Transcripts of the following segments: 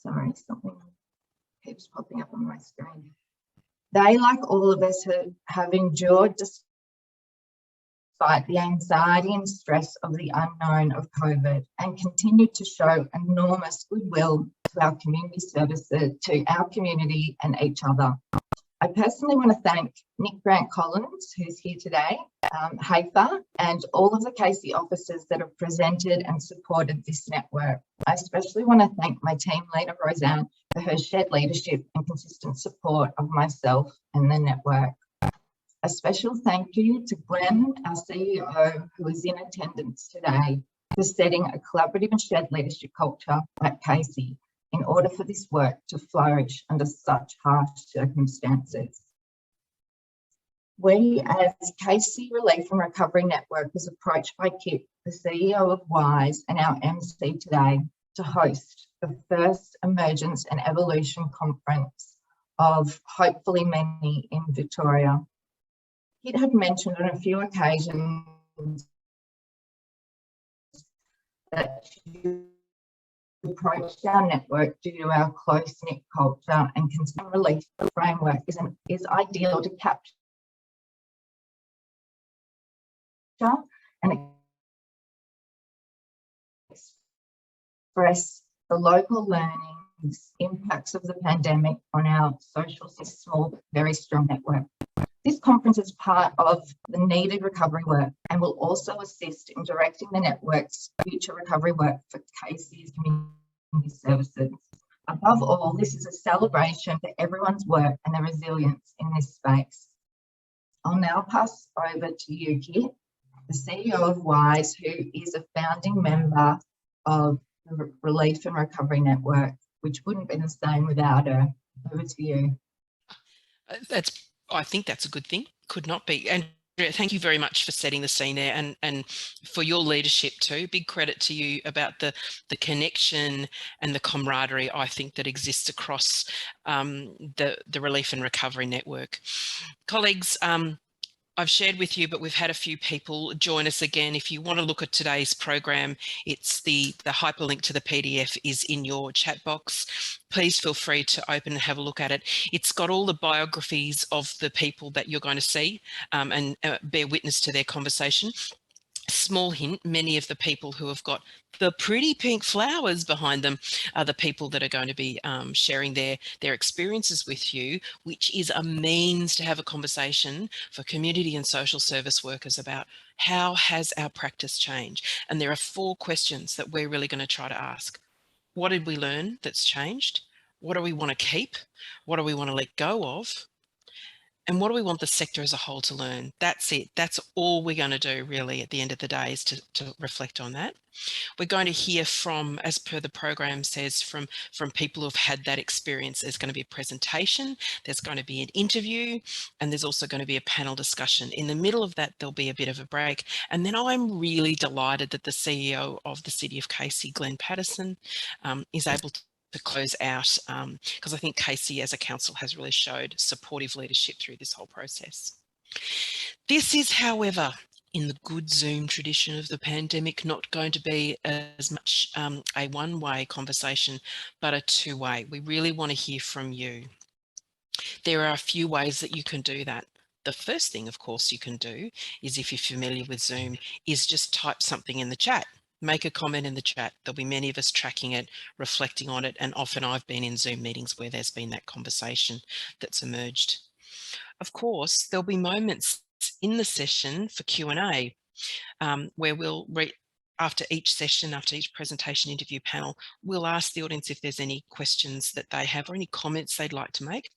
Sorry, something keeps popping up on my screen. They, like all of us, have endured despite the anxiety and stress of the unknown of COVID, and continue to show enormous goodwill to our community services, to our community and each other. I personally want to thank Nick Grant-Collins, who's here today, Hafer, and all of the Casey officers that have presented and supported this network. I especially want to thank my team leader, Roseanne, for her shared leadership and consistent support of myself and the network. A special thank you to Glenn, our CEO, who is in attendance today, for setting a collaborative and shared leadership culture at Casey in order for this work to flourish under such harsh circumstances. We, as Casey Relief and Recovery Network, was approached by Kip, the CEO of WHISE, and our MC today to host the first Emergence and Evolution conference of hopefully many in Victoria. Kit had mentioned on a few occasions that she approached our network due to our close-knit culture and consent relief framework is ideal to capture and express the local learnings, impacts of the pandemic on our social, small, very strong network. This conference is part of the needed recovery work and will also assist in directing the network's future recovery work for Casey's community services. Above all, this is a celebration for everyone's work and the resilience in this space. I'll now pass over to you, Kit, the CEO of WHISE, who is a founding member of the Relief and Recovery Network, which wouldn't be the same without her. Over to you. I think that's a good thing. Could not be. And thank you very much for setting the scene there, and for your leadership too. Big credit to you about the connection and the camaraderie I think that exists across the Relief and Recovery Network. Colleagues, I've shared with you, but we've had a few people join us again. If you want to look at today's program, it's the hyperlink to the PDF is in your chat box. Please feel free to open and have a look at it. It's got all the biographies of the people that you're going to see and bear witness to their conversation. Small hint, many of the people who have got the pretty pink flowers behind them are the people that are going to be sharing their experiences with you, which is a means to have a conversation for community and social service workers about how has our practice changed. And there are 4 questions that we're really going to try to ask. What did we learn that's changed? What do we want to keep? What do we want to let go of? And what do we want the sector as a whole to learn? That's it. That's all we're going to do really at the end of the day, is to reflect on that. We're going to hear from, as per the program says, from people who've had that experience. There's going to be a presentation, there's going to be an interview, and there's also going to be a panel discussion. In the middle of that, there'll be a bit of a break. And then I'm really delighted that the CEO of the City of Casey, Glenn Patterson, is able to close out, because I think Casey as a council has really showed supportive leadership through this whole process. This is, however, in the good Zoom tradition of the pandemic, not going to be as much a one-way conversation, but a two-way. We really want to hear from you. There are a few ways that you can do that. The first thing, of course, you can do is, if you're familiar with Zoom, is just type something in the chat. Make a comment in the chat. There'll be many of us tracking it, reflecting on it, and often I've been in Zoom meetings where there's been that conversation that's emerged. Of course, there'll be moments in the session for Q&A where we'll after each session, after each presentation, interview, panel, we'll ask the audience if there's any questions that they have or any comments they'd like to make.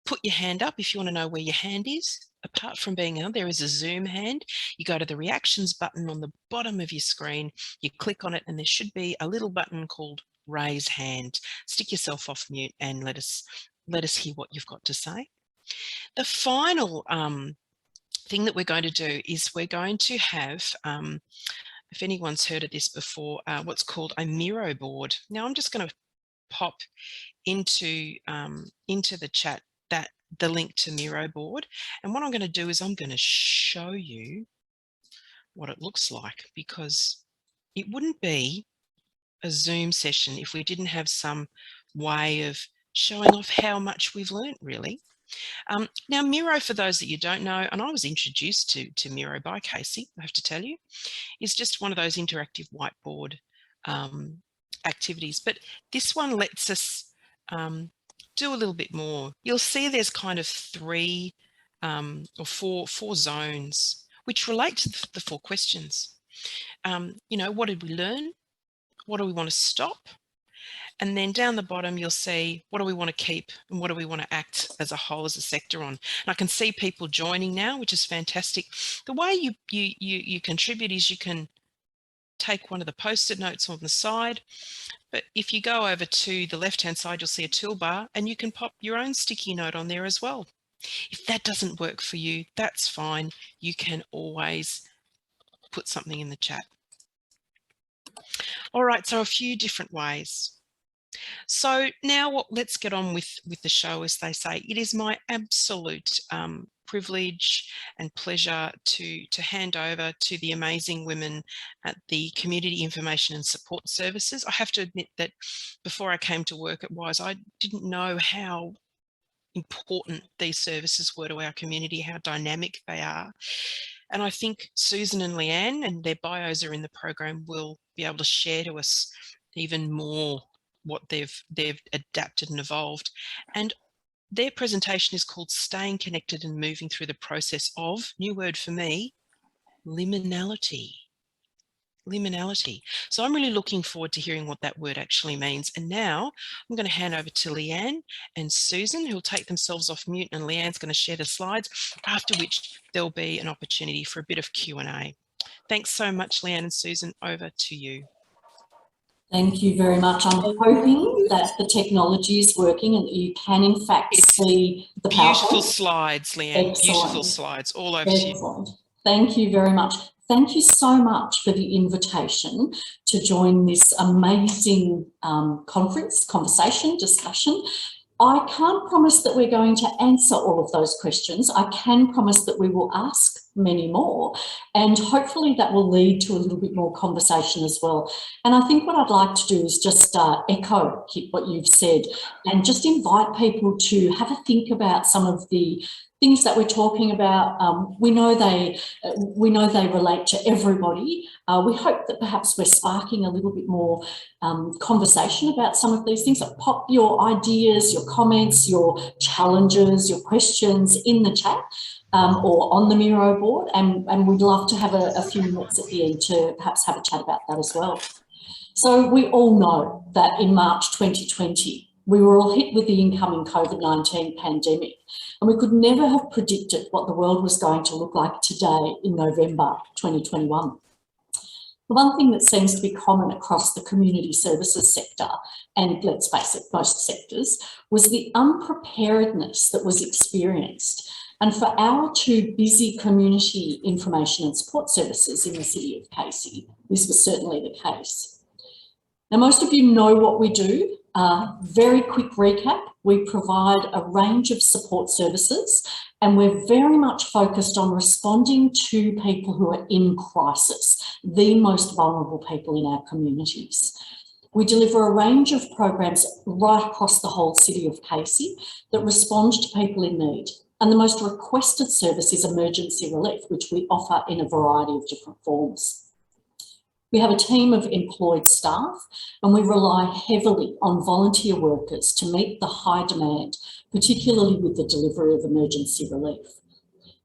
Put your hand up if you want to know where your hand is. Apart from being on, there is a Zoom hand. You go to the reactions button on the bottom of your screen, you click on it, and there should be a little button called raise hand. Stick yourself off mute and let us hear what you've got to say. The final thing that we're going to do is we're going to have, if anyone's heard of this before, what's called a Miro board. Now I'm just going to pop into the chat the link to Miro board, and what I'm going to do is I'm going to show you what it looks like, because it wouldn't be a Zoom session if we didn't have some way of showing off how much we've learnt, really. Now, Miro, for those that you don't know, and I was introduced to Miro by Casey, I have to tell you, is just one of those interactive whiteboard activities. But this one lets us do a little bit more. You'll see there's kind of three or four zones which relate to the 4 questions. You know, what did we learn? What do we want to stop? And then down the bottom, you'll see what do we want to keep and what do we want to act as a whole, as a sector on. And I can see people joining now, which is fantastic. The way you contribute is you can take one of the post-it notes on the side, but if you go over to the left-hand side, you'll see a toolbar and you can pop your own sticky note on there as well. If that doesn't work for you, that's fine. You can always put something in the chat. All right, so a few different ways. So now let's get on with the show, as they say. It is my absolute privilege and pleasure to hand over to the amazing women at the Community Information and Support Services. I have to admit that before I came to work at WHISE, I didn't know how important these services were to our community, how dynamic they are. And I think Susan and Leanne, and their bios are in the program, will be able to share to us even more what they've adapted and evolved. And their presentation is called Staying Connected and Moving Through the Process of, new word for me, liminality. Liminality. So I'm really looking forward to hearing what that word actually means. And now I'm going to hand over to Leanne and Susan, who will take themselves off mute, and Leanne's going to share the slides, after which there'll be an opportunity for a bit of Q&A. Thanks so much, Leanne and Susan. Over to you. Thank you very much. I'm hoping that the technology is working and that you can in fact see the beautiful PowerPoint. Slides, Leanne. Excellent. Beautiful slides. All over to you. Excellent. Thank you very much. Thank you so much for the invitation to join this amazing conversation, discussion. I can't promise that we're going to answer all of those questions. I can promise that we will ask many more, and hopefully that will lead to a little bit more conversation as well. And I think what I'd like to do is just echo, Kit, what you've said, and just invite people to have a think about some of the things that we're talking about. We know they relate to everybody. We hope that perhaps we're sparking a little bit more conversation about some of these things. So pop your ideas, your comments, your challenges, your questions in the chat or on the Miro board, and we'd love to have a few minutes at the end to perhaps have a chat about that as well. So we all know that in March 2020, we were all hit with the incoming COVID-19 pandemic, and we could never have predicted what the world was going to look like today in November 2021. The one thing that seems to be common across the community services sector, and let's face it, most sectors, was the unpreparedness that was experienced. And for our 2 busy community information and support services in the city of Casey, this was certainly the case. Now, most of you know what we do. Very quick recap, we provide a range of support services, and we're very much focused on responding to people who are in crisis, the most vulnerable people in our communities. We deliver a range of programs right across the whole city of Casey that respond to people in need. And the most requested service is emergency relief, which we offer in a variety of different forms. We have a team of employed staff, and we rely heavily on volunteer workers to meet the high demand, particularly with the delivery of emergency relief.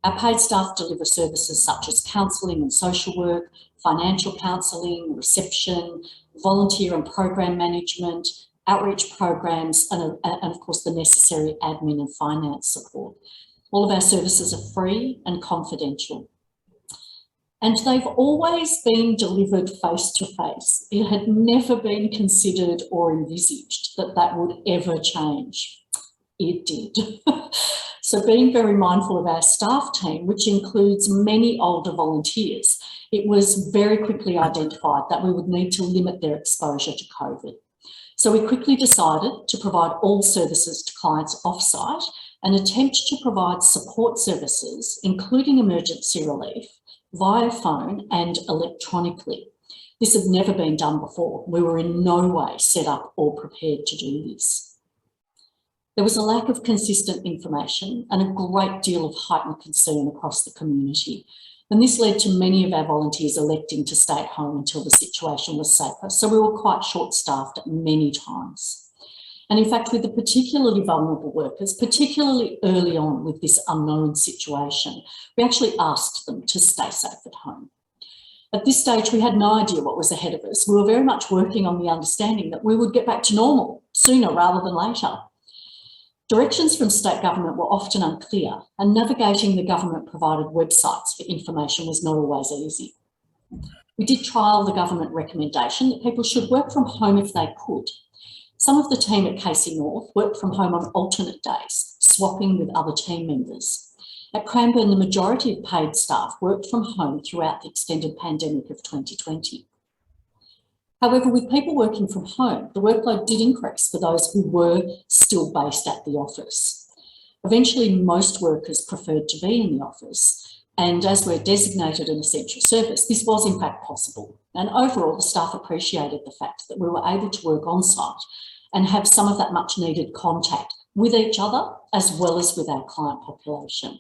Our paid staff deliver services such as counselling and social work, financial counselling, reception, volunteer and program management, outreach programs, and of course the necessary admin and finance support. All of our services are free and confidential. And they've always been delivered face to face. It had never been considered or envisaged that that would ever change. It did. So being very mindful of our staff team, which includes many older volunteers, it was very quickly identified that we would need to limit their exposure to COVID. So we quickly decided to provide all services to clients off-site and attempt to provide support services, including emergency relief, via phone and electronically. This had never been done before. We were in no way set up or prepared to do this. There was a lack of consistent information and a great deal of heightened concern across the community. And this led to many of our volunteers electing to stay at home until the situation was safer. So we were quite short-staffed at many times. And in fact, with the particularly vulnerable workers, particularly early on with this unknown situation, we actually asked them to stay safe at home. At this stage, we had no idea what was ahead of us. We were very much working on the understanding that we would get back to normal sooner rather than later. Directions from state government were often unclear, and navigating the government-provided websites for information was not always easy. We did trial the government recommendation that people should work from home if they could. Some of the team at Casey North worked from home on alternate days, swapping with other team members. At Cranbourne, the majority of paid staff worked from home throughout the extended pandemic of 2020. However, with people working from home, the workload did increase for those who were still based at the office. Eventually, most workers preferred to be in the office, and as we're designated an essential service, this was in fact possible. And overall, the staff appreciated the fact that we were able to work on site and have some of that much needed contact with each other as well as with our client population.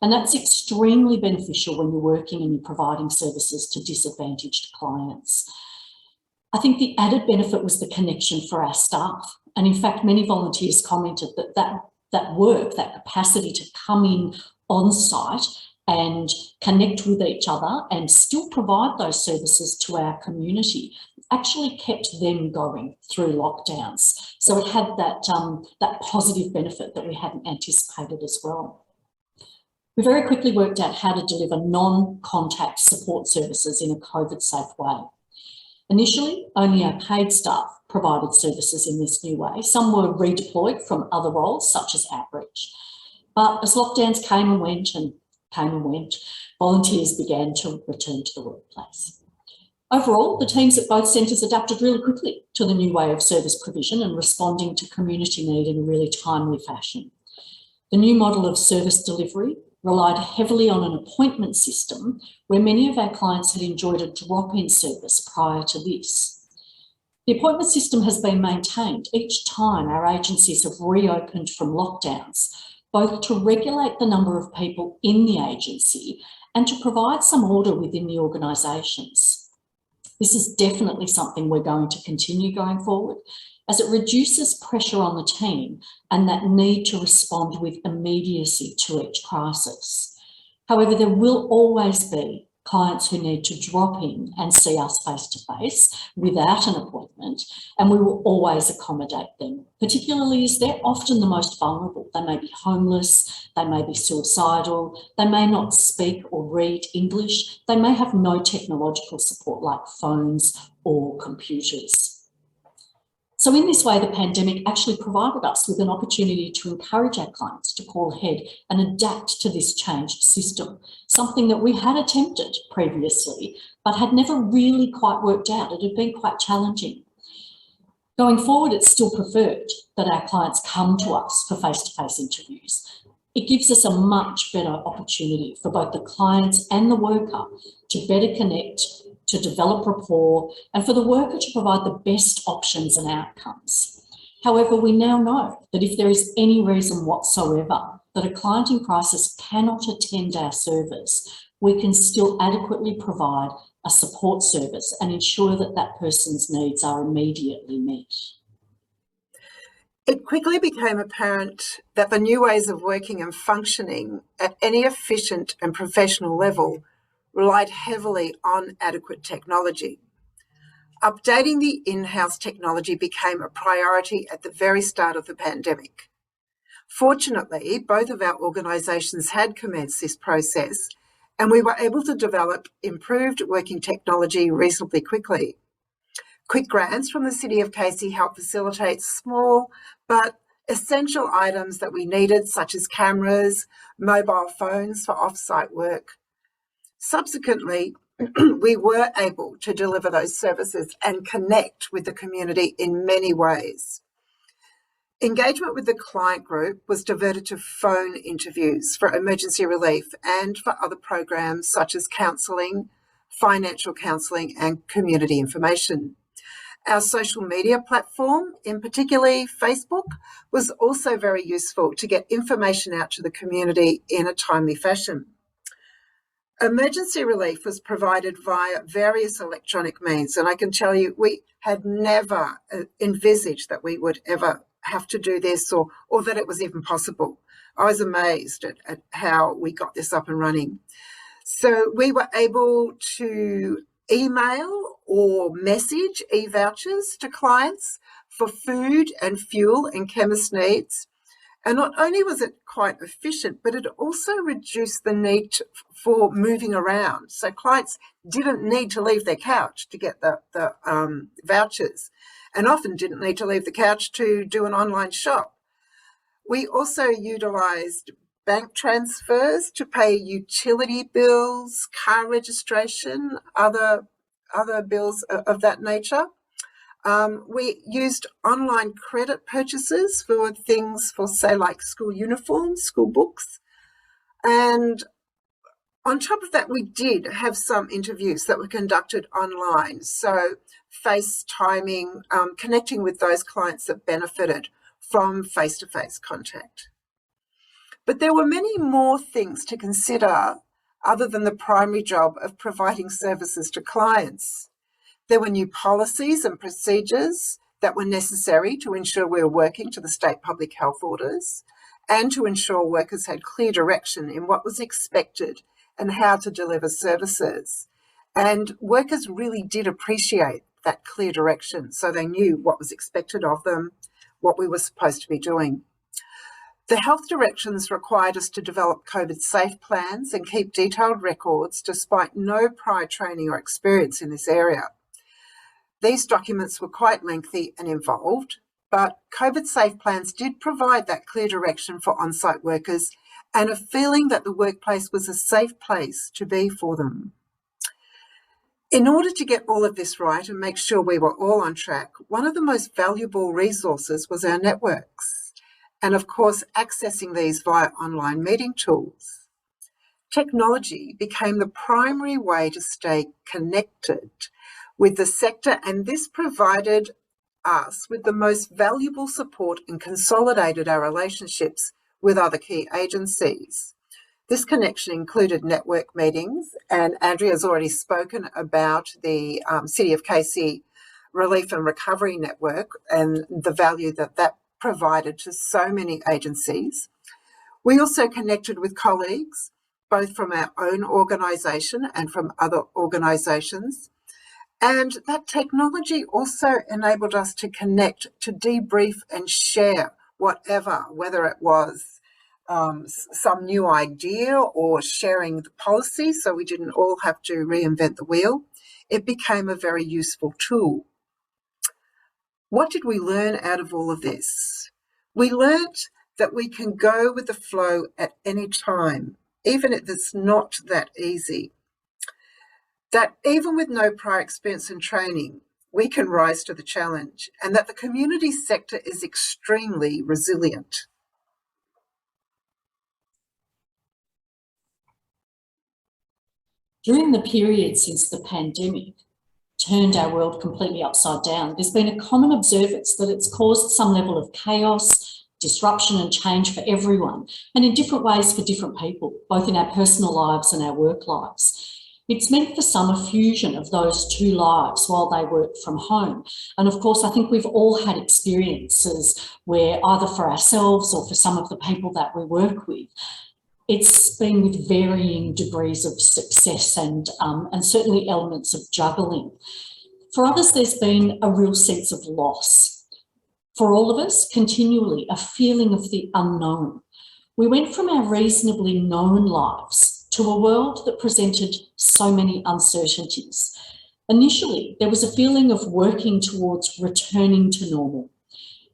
And that's extremely beneficial when you're working and you're providing services to disadvantaged clients. I think the added benefit was the connection for our staff. And in fact, many volunteers commented that work, that capacity to come in on site and connect with each other and still provide those services to our community actually kept them going through lockdowns. So it had that positive benefit that we hadn't anticipated as well. We very quickly worked out how to deliver non-contact support services in a COVID-safe way. Initially, only our paid staff provided services in this new way. Some were redeployed from other roles, such as outreach. But as lockdowns came and went, volunteers began to return to the workplace. Overall, the teams at both centres adapted really quickly to the new way of service provision and responding to community need in a really timely fashion. The new model of service delivery relied heavily on an appointment system where many of our clients had enjoyed a drop-in service prior to this. The appointment system has been maintained each time our agencies have reopened from lockdowns, both to regulate the number of people in the agency and to provide some order within the organisations. This is definitely something we're going to continue going forward, as it reduces pressure on the team and that need to respond with immediacy to each crisis. However, there will always be clients who need to drop in and see us face to face without an appointment, and we will always accommodate them, particularly as they're often the most vulnerable. They may be homeless, they may be suicidal, they may not speak or read English, they may have no technological support like phones or computers. So in this way, the pandemic actually provided us with an opportunity to encourage our clients to call ahead and adapt to this changed system, something that we had attempted previously, but had never really quite worked out. It had been quite challenging. Going forward, it's still preferred that our clients come to us for face-to-face interviews. It gives us a much better opportunity for both the clients and the worker to better connect, to develop rapport, and for the worker to provide the best options and outcomes. However, we now know that if there is any reason whatsoever that a client in crisis cannot attend our service, we can still adequately provide a support service and ensure that that person's needs are immediately met. It quickly became apparent that the new ways of working and functioning at any efficient and professional level relied heavily on adequate technology. Updating the in-house technology became a priority at the very start of the pandemic. Fortunately, both of our organisations had commenced this process, and we were able to develop improved working technology reasonably quickly. Quick grants from the City of Casey helped facilitate small but essential items that we needed, such as cameras, mobile phones for off-site work. Subsequently, we were able to deliver those services and connect with the community in many ways. Engagement with the client group was diverted to phone interviews for emergency relief and for other programs such as counselling, financial counselling and community information. Our social media platform, in particularly Facebook, was also very useful to get information out to the community in a timely fashion. Emergency relief was provided via various electronic means, and I can tell you we had never envisaged that we would ever have to do this or that it was even possible. I was amazed at how we got this up and running. So we were able to email or message e-vouchers to clients for food and fuel and chemist needs. And not only was it quite efficient, but it also reduced the need for moving around. So clients didn't need to leave their couch to get the vouchers, and often didn't need to leave the couch to do an online shop. We also utilised bank transfers to pay utility bills, car registration, other bills of that nature. We used online credit purchases for things for, say, like school uniforms, school books. And on top of that, we did have some interviews that were conducted online. So FaceTiming, connecting with those clients that benefited from face-to-face contact. But there were many more things to consider other than the primary job of providing services to clients. There were new policies and procedures that were necessary to ensure we were working to the state public health orders and to ensure workers had clear direction in what was expected and how to deliver services. And workers really did appreciate that clear direction, so they knew what was expected of them, what we were supposed to be doing. The health directions required us to develop COVID-safe plans and keep detailed records despite no prior training or experience in this area. These documents were quite lengthy and involved, but COVID-safe plans did provide that clear direction for on-site workers and a feeling that the workplace was a safe place to be for them. In order to get all of this right and make sure we were all on track, one of the most valuable resources was our networks, and of course accessing these via online meeting tools. Technology became the primary way to stay connected with the sector, and this provided us with the most valuable support and consolidated our relationships with other key agencies. This connection included network meetings, and Andrea's already spoken about the City of Casey Relief and Recovery Network and the value that that provided to so many agencies. We also connected with colleagues, both from our own organisation and from other organisations. And that technology also enabled us to connect, to debrief and share whatever, whether it was some new idea or sharing the policy, so we didn't all have to reinvent the wheel. It became a very useful tool. What did we learn out of all of this? We learned that we can go with the flow at any time, even if it's not that easy. That even with no prior experience and training, we can rise to the challenge, and that the community sector is extremely resilient. During the period since the pandemic turned our world completely upside down, there's been a common observance that it's caused some level of chaos, disruption and change for everyone, and in different ways for different people, both in our personal lives and our work lives. It's meant for some a fusion of those two lives while they work from home. And of course, I think we've all had experiences where either for ourselves or for some of the people that we work with, it's been with varying degrees of success and certainly elements of juggling. For others, there's been a real sense of loss. For all of us, continually a feeling of the unknown. We went from our reasonably known lives to a world that presented so many uncertainties. Initially, there was a feeling of working towards returning to normal.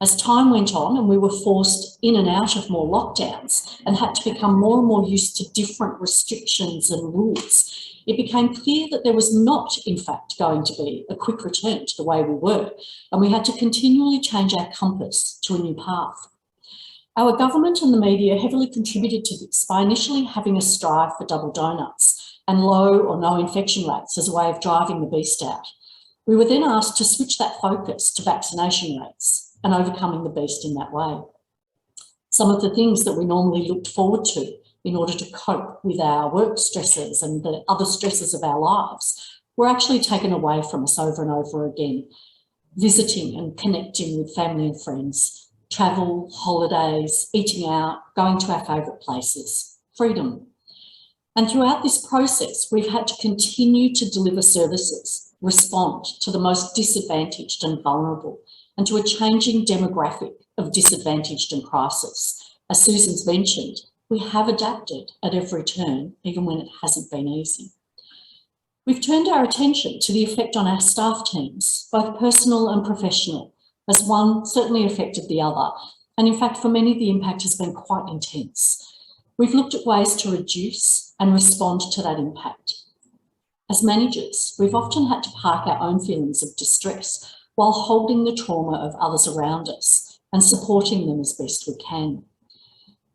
As time went on and we were forced in and out of more lockdowns and had to become more and more used to different restrictions and rules, it became clear that there was not, in fact, going to be a quick return to the way we were, and we had to continually change our compass to a new path. Our government and the media heavily contributed to this by initially having a strive for double donuts, and low or no infection rates as a way of driving the beast out. We were then asked to switch that focus to vaccination rates and overcoming the beast in that way. Some of the things that we normally looked forward to in order to cope with our work stresses and the other stresses of our lives were actually taken away from us over and over again. Visiting and connecting with family and friends, travel, holidays, eating out, going to our favourite places, freedom. And throughout this process, we've had to continue to deliver services, respond to the most disadvantaged and vulnerable, and to a changing demographic of disadvantaged and crisis. As Susan's mentioned, we have adapted at every turn, even when it hasn't been easy. We've turned our attention to the effect on our staff teams, both personal and professional, as one certainly affected the other. And in fact, for many, the impact has been quite intense. We've looked at ways to reduce and respond to that impact. As managers, we've often had to park our own feelings of distress while holding the trauma of others around us and supporting them as best we can.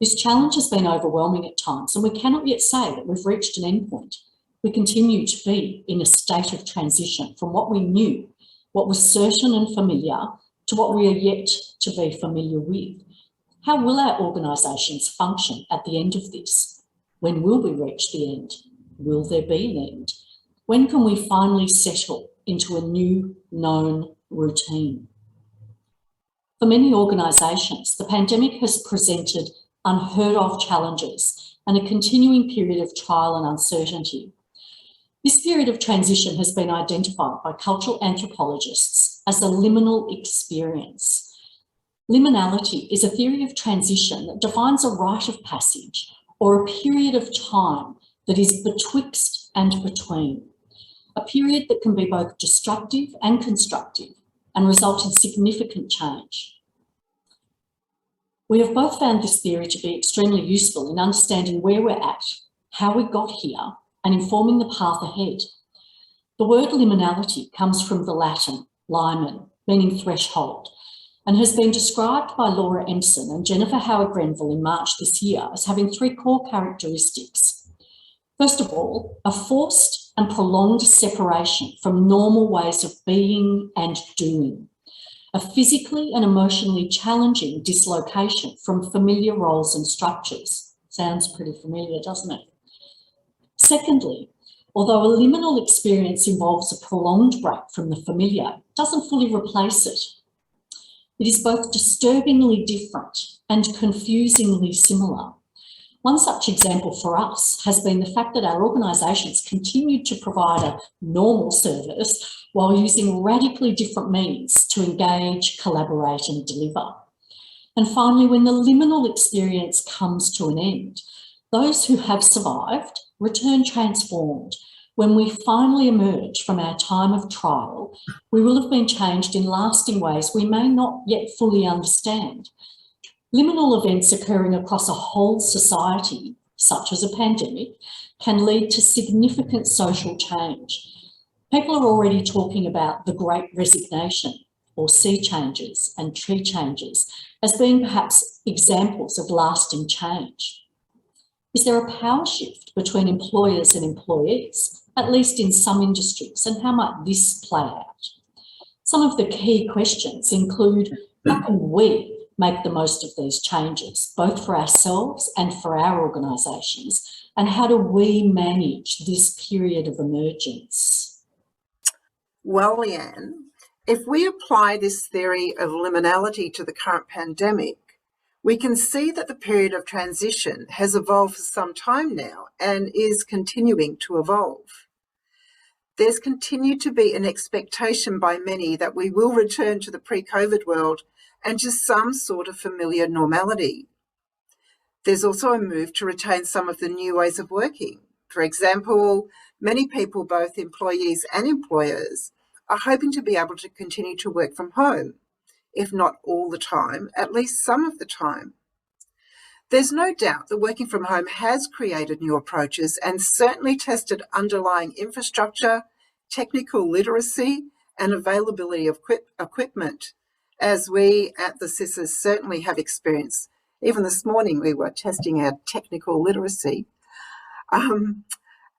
This challenge has been overwhelming at times, and we cannot yet say that we've reached an endpoint. We continue to be in a state of transition from what we knew, what was certain and familiar, to what we are yet to be familiar with. How will our organisations function at the end of this? When will we reach the end? Will there be an end? When can we finally settle into a new, known routine? For many organisations, the pandemic has presented unheard of challenges and a continuing period of trial and uncertainty. This period of transition has been identified by cultural anthropologists as the liminal experience. Liminality is a theory of transition that defines a rite of passage or a period of time that is betwixt and between, a period that can be both destructive and constructive and result in significant change. We have both found this theory to be extremely useful in understanding where we're at, how we got here, and informing the path ahead. The word liminality comes from the Latin limen, meaning threshold, and has been described by Laura Empson and Jennifer Howard-Grenville in March this year as having three core characteristics. First of all, a forced and prolonged separation from normal ways of being and doing, a physically and emotionally challenging dislocation from familiar roles and structures. Sounds pretty familiar, doesn't it? Secondly, although a liminal experience involves a prolonged break from the familiar, it doesn't fully replace it. It is both disturbingly different and confusingly similar. One such example for us has been the fact that our organisations continued to provide a normal service while using radically different means to engage, collaborate and deliver. And finally, when the liminal experience comes to an end, those who have survived return transformed. When we finally emerge from our time of trial, we will have been changed in lasting ways we may not yet fully understand. Liminal events occurring across a whole society, such as a pandemic, can lead to significant social change. People are already talking about the Great Resignation, or sea changes and tree changes, as being perhaps examples of lasting change. Is there a power shift between employers and employees, at least in some industries, and how might this play out? Some of the key questions include, how can we make the most of these changes, both for ourselves and for our organisations, and how do we manage this period of emergence? Well, Leanne, if we apply this theory of liminality to the current pandemic, we can see that the period of transition has evolved for some time now and is continuing to evolve. There's continued to be an expectation by many that we will return to the pre-COVID world and to some sort of familiar normality. There's also a move to retain some of the new ways of working. For example, many people, both employees and employers, are hoping to be able to continue to work from home, if not all the time, at least some of the time. There's no doubt that working from home has created new approaches and certainly tested underlying infrastructure, technical literacy, and availability of equipment, as we at the CISAs certainly have experienced. Even this morning we were testing our technical literacy.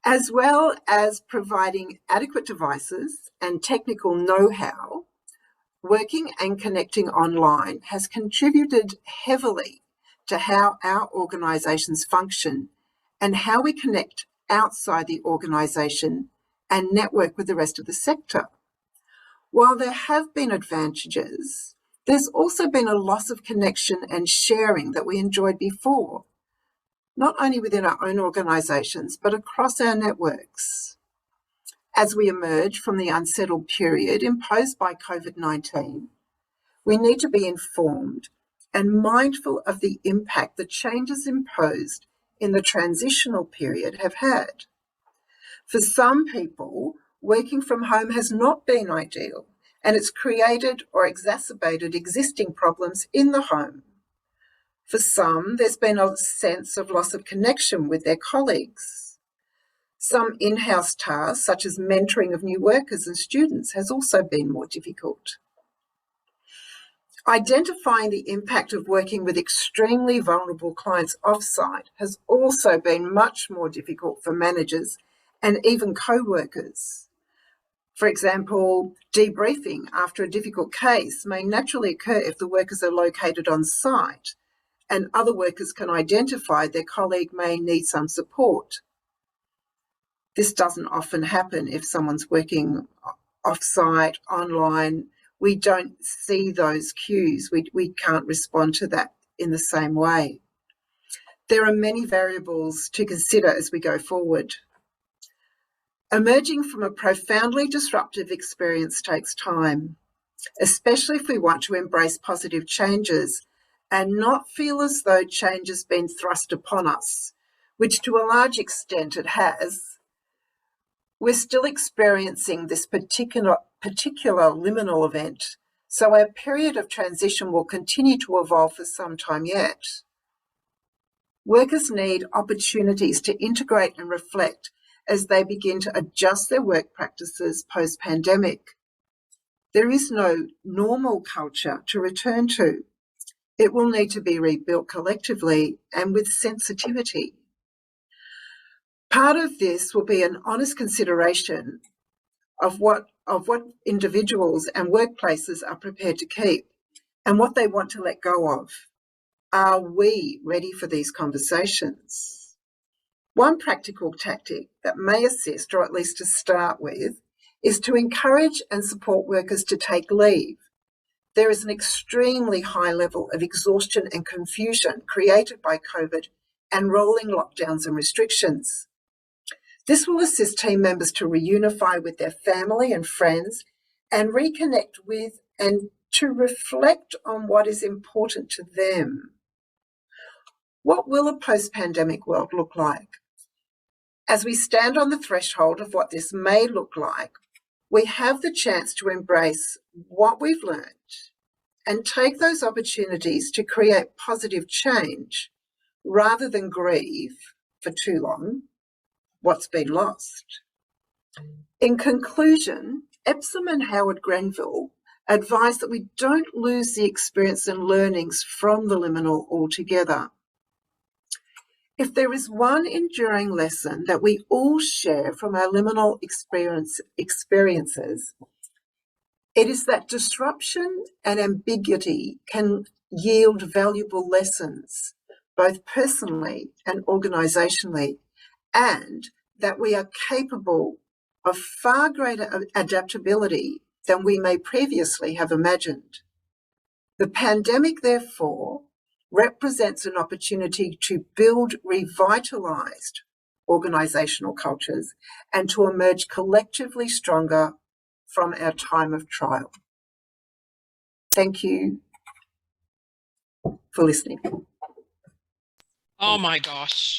As well as providing adequate devices and technical know-how, working and connecting online has contributed heavily to how our organisations function and how we connect outside the organisation and network with the rest of the sector. While there have been advantages, there's also been a loss of connection and sharing that we enjoyed before, not only within our own organisations, but across our networks. As we emerge from the unsettled period imposed by COVID-19, we need to be informed and mindful of the impact the changes imposed in the transitional period have had. For some people, working from home has not been ideal, and it's created or exacerbated existing problems in the home. For some, there's been a sense of loss of connection with their colleagues. Some in-house tasks, such as mentoring of new workers and students, has also been more difficult. Identifying the impact of working with extremely vulnerable clients off-site has also been much more difficult for managers and even co-workers. For example, debriefing after a difficult case may naturally occur if the workers are located on site and other workers can identify their colleague may need some support. This doesn't often happen if someone's working off-site, online. We don't see those cues. We can't respond to that in the same way. There are many variables to consider as we go forward. Emerging from a profoundly disruptive experience takes time, especially if we want to embrace positive changes and not feel as though change has been thrust upon us, which to a large extent it has. We're still experiencing this particular liminal event, so our period of transition will continue to evolve for some time yet. Workers need opportunities to integrate and reflect as they begin to adjust their work practices post-pandemic. There is no normal culture to return to. It will need to be rebuilt collectively and with sensitivity. Part of this will be an honest consideration of what individuals and workplaces are prepared to keep and what they want to let go of. Are we ready for these conversations? One practical tactic that may assist, or at least to start with, is to encourage and support workers to take leave. There is an extremely high level of exhaustion and confusion created by COVID and rolling lockdowns and restrictions. This will assist team members to reunify with their family and friends and reconnect with and to reflect on what is important to them. What will a post-pandemic world look like? As we stand on the threshold of what this may look like, we have the chance to embrace what we've learned and take those opportunities to create positive change rather than grieve for too long what's been lost. In conclusion, Epsom and Howard Grenville advise that we don't lose the experience and learnings from the liminal altogether. If there is one enduring lesson that we all share from our liminal experiences, it is that disruption and ambiguity can yield valuable lessons, both personally and organisationally, and that we are capable of far greater adaptability than we may previously have imagined. The pandemic, therefore, represents an opportunity to build revitalised organisational cultures and to emerge collectively stronger from our time of trial. Thank you for listening. Oh my gosh.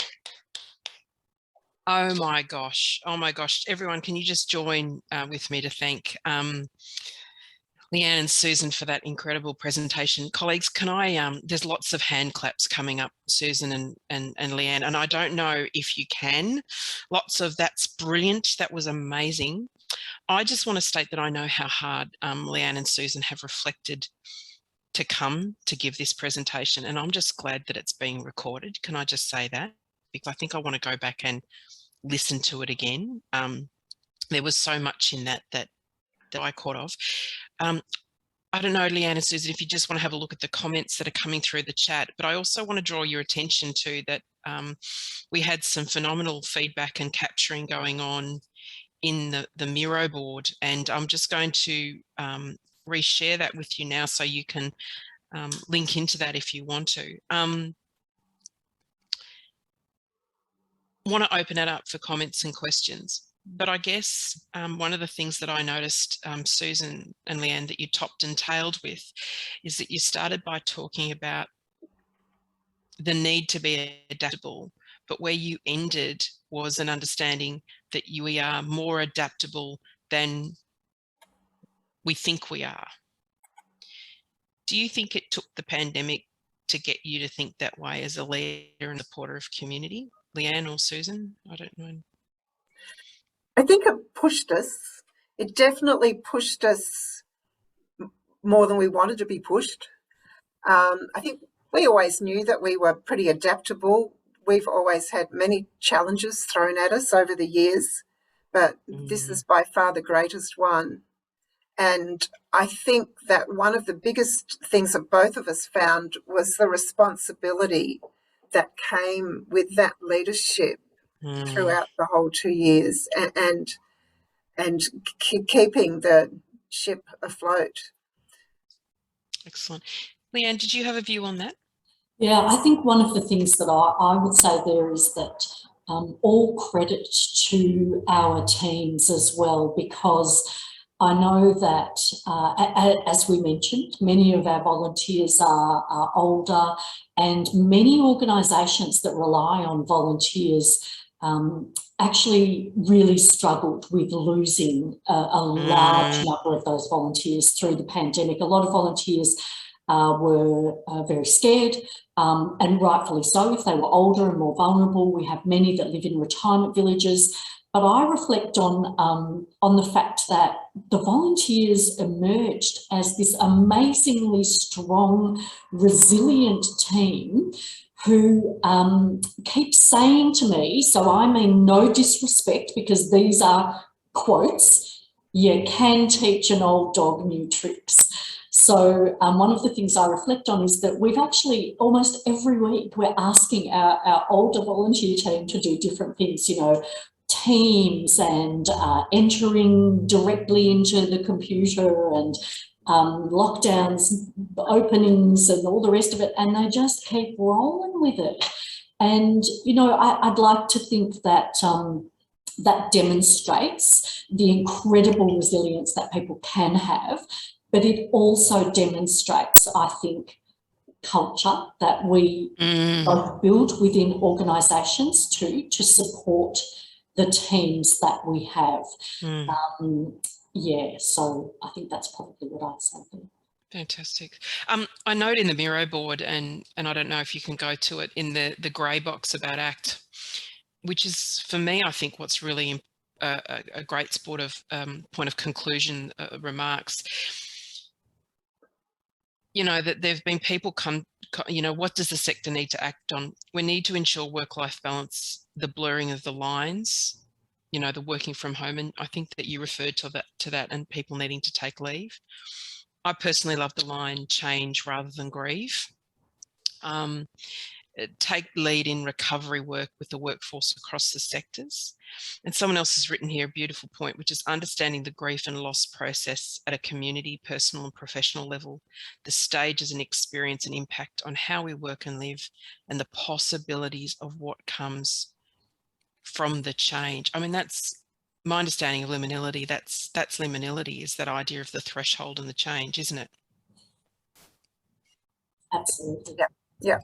Oh my gosh. Oh my gosh. Everyone, can you just join with me to thank Leanne and Susan for that incredible presentation. Colleagues, can I, there's lots of hand claps coming up, Susan and Leanne, and I don't know if you can. Lots of that's brilliant. That was amazing. I just want to state that I know how hard Leanne and Susan have reflected to come to give this presentation, and I'm just glad that it's being recorded. Can I just say that? Because I think I want to go back and listen to it again. There was so much in that I caught of. I don't know, Leanne and Susan, if you just want to have a look at the comments that are coming through the chat, but I also want to draw your attention to that we had some phenomenal feedback and capturing going on in the Miro board, and I'm just going to reshare that with you now so you can link into that if you want to. Want to open it up for comments and questions. But I guess one of the things that I noticed, Susan and Leanne, that you topped and tailed with is that you started by talking about the need to be adaptable, but where you ended was an understanding that we are more adaptable than we think we are. Do you think it took the pandemic to get you to think that way as a leader and supporter of community? Leanne or Susan? I don't know. I think it pushed us. It definitely pushed us more than we wanted to be pushed. I think we always knew that we were pretty adaptable. We've always had many challenges thrown at us over the years, but this is by far the greatest one. And I think that one of the biggest things that both of us found was the responsibility that came with that leadership throughout the whole 2 years, and keeping the ship afloat. Excellent. Leanne, did you have a view on that? Yeah, I think one of the things that I would say there is that all credit to our teams as well, because I know that, as we mentioned, many of our volunteers are older, and many organisations that rely on volunteers actually really struggled with losing a large number of those volunteers through the pandemic. A lot of volunteers were very scared, and rightfully so. If they were older and more vulnerable, we have many that live in retirement villages. But I reflect on the fact that the volunteers emerged as this amazingly strong, resilient team who keep saying to me, so I mean no disrespect because these are quotes, you can teach an old dog new tricks. So one of the things I reflect on is that we've actually, almost every week, we're asking our older volunteer team to do different things, you know, Teams and entering directly into the computer and lockdowns, openings and all the rest of it, and they just keep rolling with it. And, you know, I'd like to think that that demonstrates the incredible resilience that people can have, but it also demonstrates, I think, culture that we both build within organisations too, to support the teams that we have. Yeah, so I think that's probably what I'd say there. Fantastic. I note in the Miro board, and I don't know if you can go to it, in the grey box about ACT, which is, for me, I think what's really a great point of conclusion remarks. You know, that there have been people you know, what does the sector need to act on? We need to ensure work-life balance, the blurring of the lines, you know, the working from home. And I think that you referred to that and people needing to take leave. I personally love the line change rather than grieve. Take lead in recovery work with the workforce across the sectors. And someone else has written here a beautiful point, which is understanding the grief and loss process at a community, personal and professional level, the stages and experience and impact on how we work and live, and the possibilities of what comes from the change. I mean, that's my understanding of liminality. That's liminality, is that idea of the threshold and the change, isn't it? Absolutely. Yeah.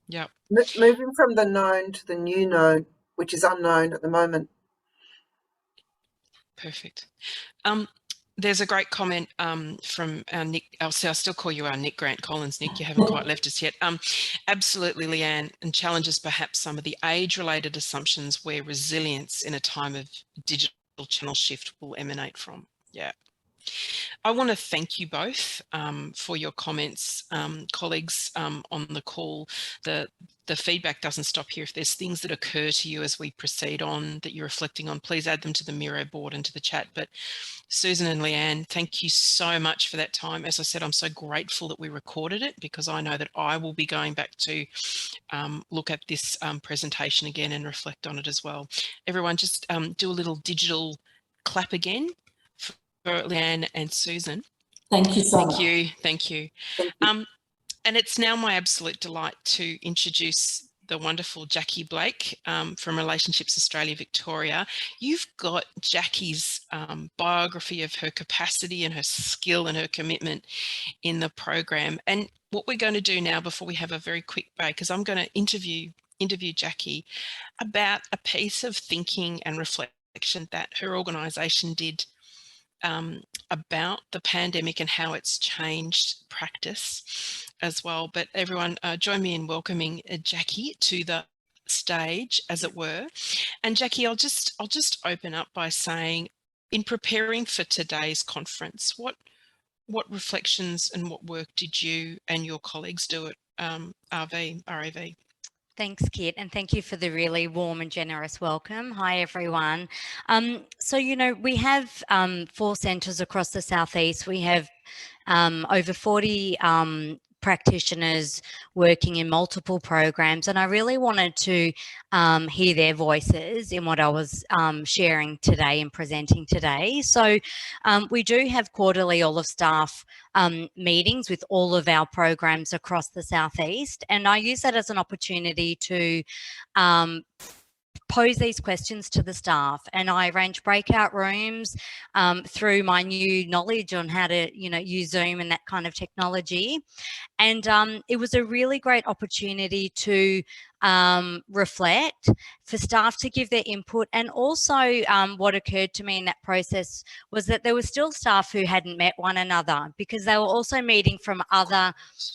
Yeah. Moving from the known to the new known, which is unknown at the moment. Perfect. There's a great comment from our Nick. I'll still call you our Nick Grant Collins. Nick, you haven't quite left us yet. Absolutely, Leanne, and challenges perhaps some of the age-related assumptions where resilience in a time of digital channel shift will emanate from. Yeah. I want to thank you both for your comments, colleagues on the call. The feedback doesn't stop here. If there's things that occur to you as we proceed on that you're reflecting on, please add them to the Miro board and to the chat. But Susan and Leanne, thank you so much for that time. As I said, I'm so grateful that we recorded it, because I know that I will be going back to look at this presentation again and reflect on it as well. Everyone, just do a little digital clap again for Leanne and Susan. Thank you so much. Thank you. Thank you. Thank you. And it's now my absolute delight to introduce the wonderful Jackie Blake from Relationships Australia Victoria. You've got Jackie's biography of her capacity and her skill and her commitment in the program. And what we're going to do now, before we have a very quick break, is I'm going to interview Jackie about a piece of thinking and reflection that her organisation did about the pandemic and how it's changed practice as well. But everyone, join me in welcoming Jackie to the stage, as it were. And Jackie, I'll just open up by saying, in preparing for today's conference, what reflections and what work did you and your colleagues do at RAV? Thanks, Kit, and thank you for the really warm and generous welcome. Hi, everyone. So, we have 4 centres across the southeast. We have over 40 practitioners working in multiple programs, and I really wanted to hear their voices in what I was sharing today and presenting today. So we do have quarterly all of staff meetings with all of our programs across the southeast, and I use that as an opportunity to pose these questions to the staff, and I arrange breakout rooms through my new knowledge on how to use Zoom and that kind of technology. And it was a really great opportunity to reflect, for staff to give their input, and also what occurred to me in that process was that there were still staff who hadn't met one another, because they were also meeting from other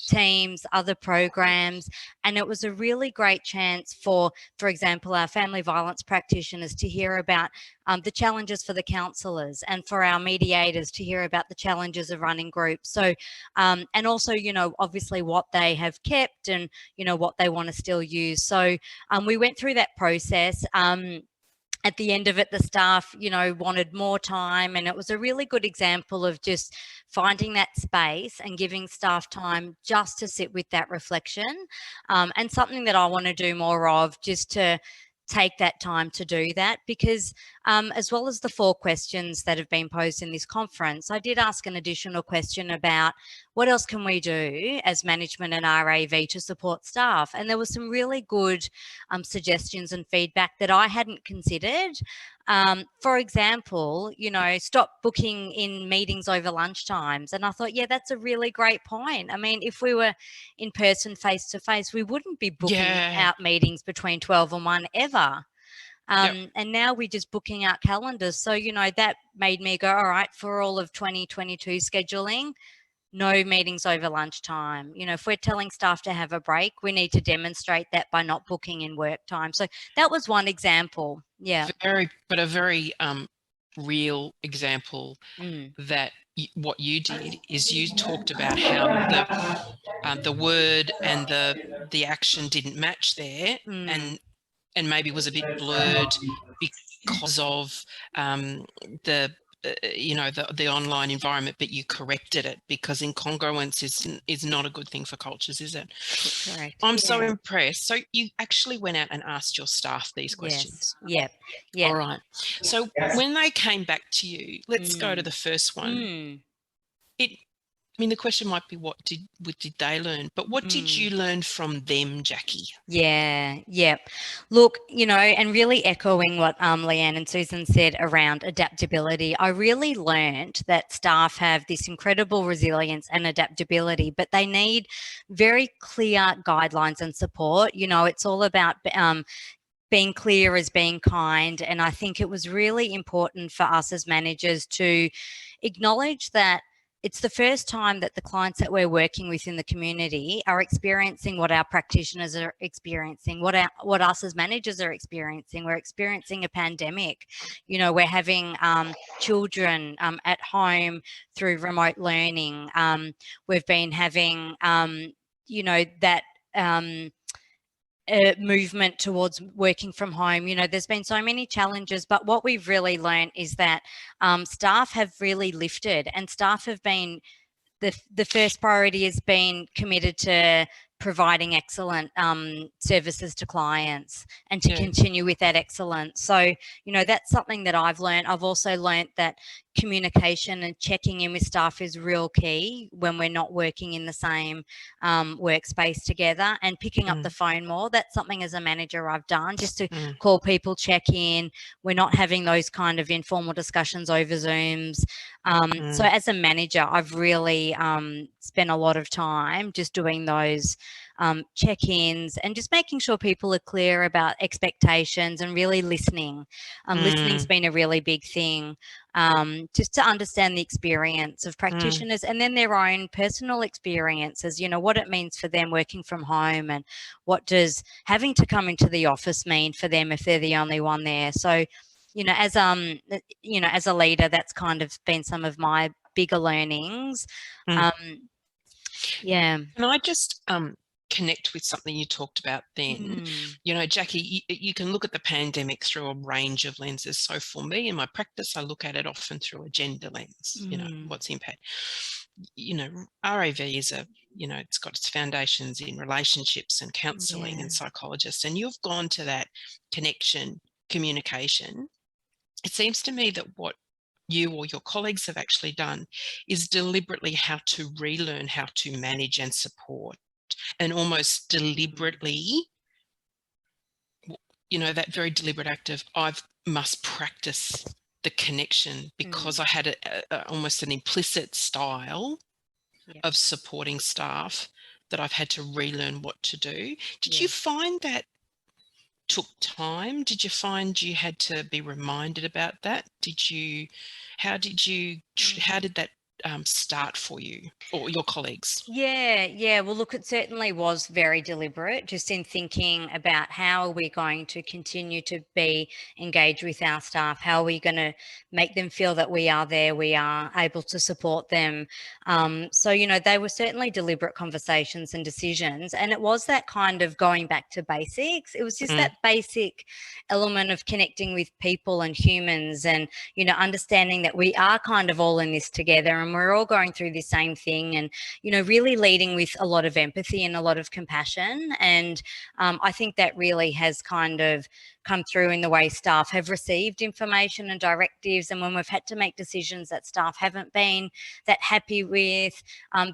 teams, other programs, and it was a really great chance for example, our family violence practitioners to hear about the challenges for the counsellors, and for our mediators to hear about the challenges of running groups. So, and also, obviously what they have kept and, what they want to still use. So we went through that process. At the end of it, the staff, wanted more time, and it was a really good example of just finding that space and giving staff time just to sit with that reflection, and something that I want to do more of, just to take that time to do that, because as well as the 4 questions that have been posed in this conference, I did ask an additional question about what else can we do as management and RAV to support staff, and there were some really good suggestions and feedback that I hadn't considered. For example, stop booking in meetings over lunchtimes. And I thought, yeah, that's a really great point. I mean, if we were in person, face to face, we wouldn't be booking out meetings between 12 and 1 ever. And now we're just booking out calendars. So, that made me go, all right, for all of 2022 scheduling, no meetings over lunchtime. If we're telling staff to have a break, we need to demonstrate that by not booking in work time. So that was one example. Yeah. A very real example that what you did is you talked about how the word and the action didn't match there, and maybe was a bit blurred because of the online environment, but you corrected it, because incongruence is not a good thing for cultures, is it? Correct. I'm so impressed. So you actually went out and asked your staff these questions. Yes. Yep. All right. So when they came back to you, let's go to the first one. The question might be, what did they learn? But what did you learn from them, Jackie? Yeah. Look, and really echoing what Leanne and Susan said around adaptability, I really learned that staff have this incredible resilience and adaptability, but they need very clear guidelines and support. It's all about being clear as being kind. And I think it was really important for us as managers to acknowledge that it's the first time that the clients that we're working with in the community are experiencing what our practitioners are experiencing, what us as managers are experiencing. We're experiencing a pandemic. You know, we're having children at home through remote learning. We've been having, you know, that movement towards working from home. You know, there's been so many challenges, but what we've really learned is that staff have really lifted, and staff have been, the first priority has been committed to providing excellent services to clients and to continue with that excellence. So, you know, that's something that I've learned. I've also learned that communication and checking in with staff is real key when we're not working in the same workspace together, and picking up the phone more. That's something as a manager I've done, just to call people, check in. We're not having those kind of informal discussions over Zooms. So as a manager, I've really spent a lot of time just doing those check-ins and just making sure people are clear about expectations and really listening. Listening's been a really big thing, just to understand the experience of practitioners and then their own personal experiences, you know, what it means for them working from home, and what does having to come into the office mean for them if they're the only one there. So, you know, as a leader, that's kind of been some of my bigger learnings. Yeah. Can I just connect with something you talked about then? You know, Jackie, you can look at the pandemic through a range of lenses. So for me, in my practice, I look at it often through a gender lens. You know, what's the impact? You know, RAV is you know, it's got its foundations in relationships and counselling and psychologists, and you've gone to that connection, communication. It seems to me that what you or your colleagues have actually done is deliberately how to relearn how to manage and support, and almost deliberately, you know, that very deliberate act of I must practice the connection, because I had almost an implicit style of supporting staff that I've had to relearn what to do. Did you find that took time? Did you find you had to be reminded about that? How did that start for you or your colleagues? Yeah. Well, look, it certainly was very deliberate, just in thinking about how are we going to continue to be engaged with our staff? How are we going to make them feel that we are there, we are able to support them? So, you know, they were certainly deliberate conversations and decisions. And it was that kind of going back to basics. It was just that basic element of connecting with people and humans, and, you know, understanding that we are kind of all in this together, and we're all going through the same thing, and, you know, really leading with a lot of empathy and a lot of compassion. And I think that really has kind of come through in the way staff have received information and directives, and when we've had to make decisions that staff haven't been that happy with,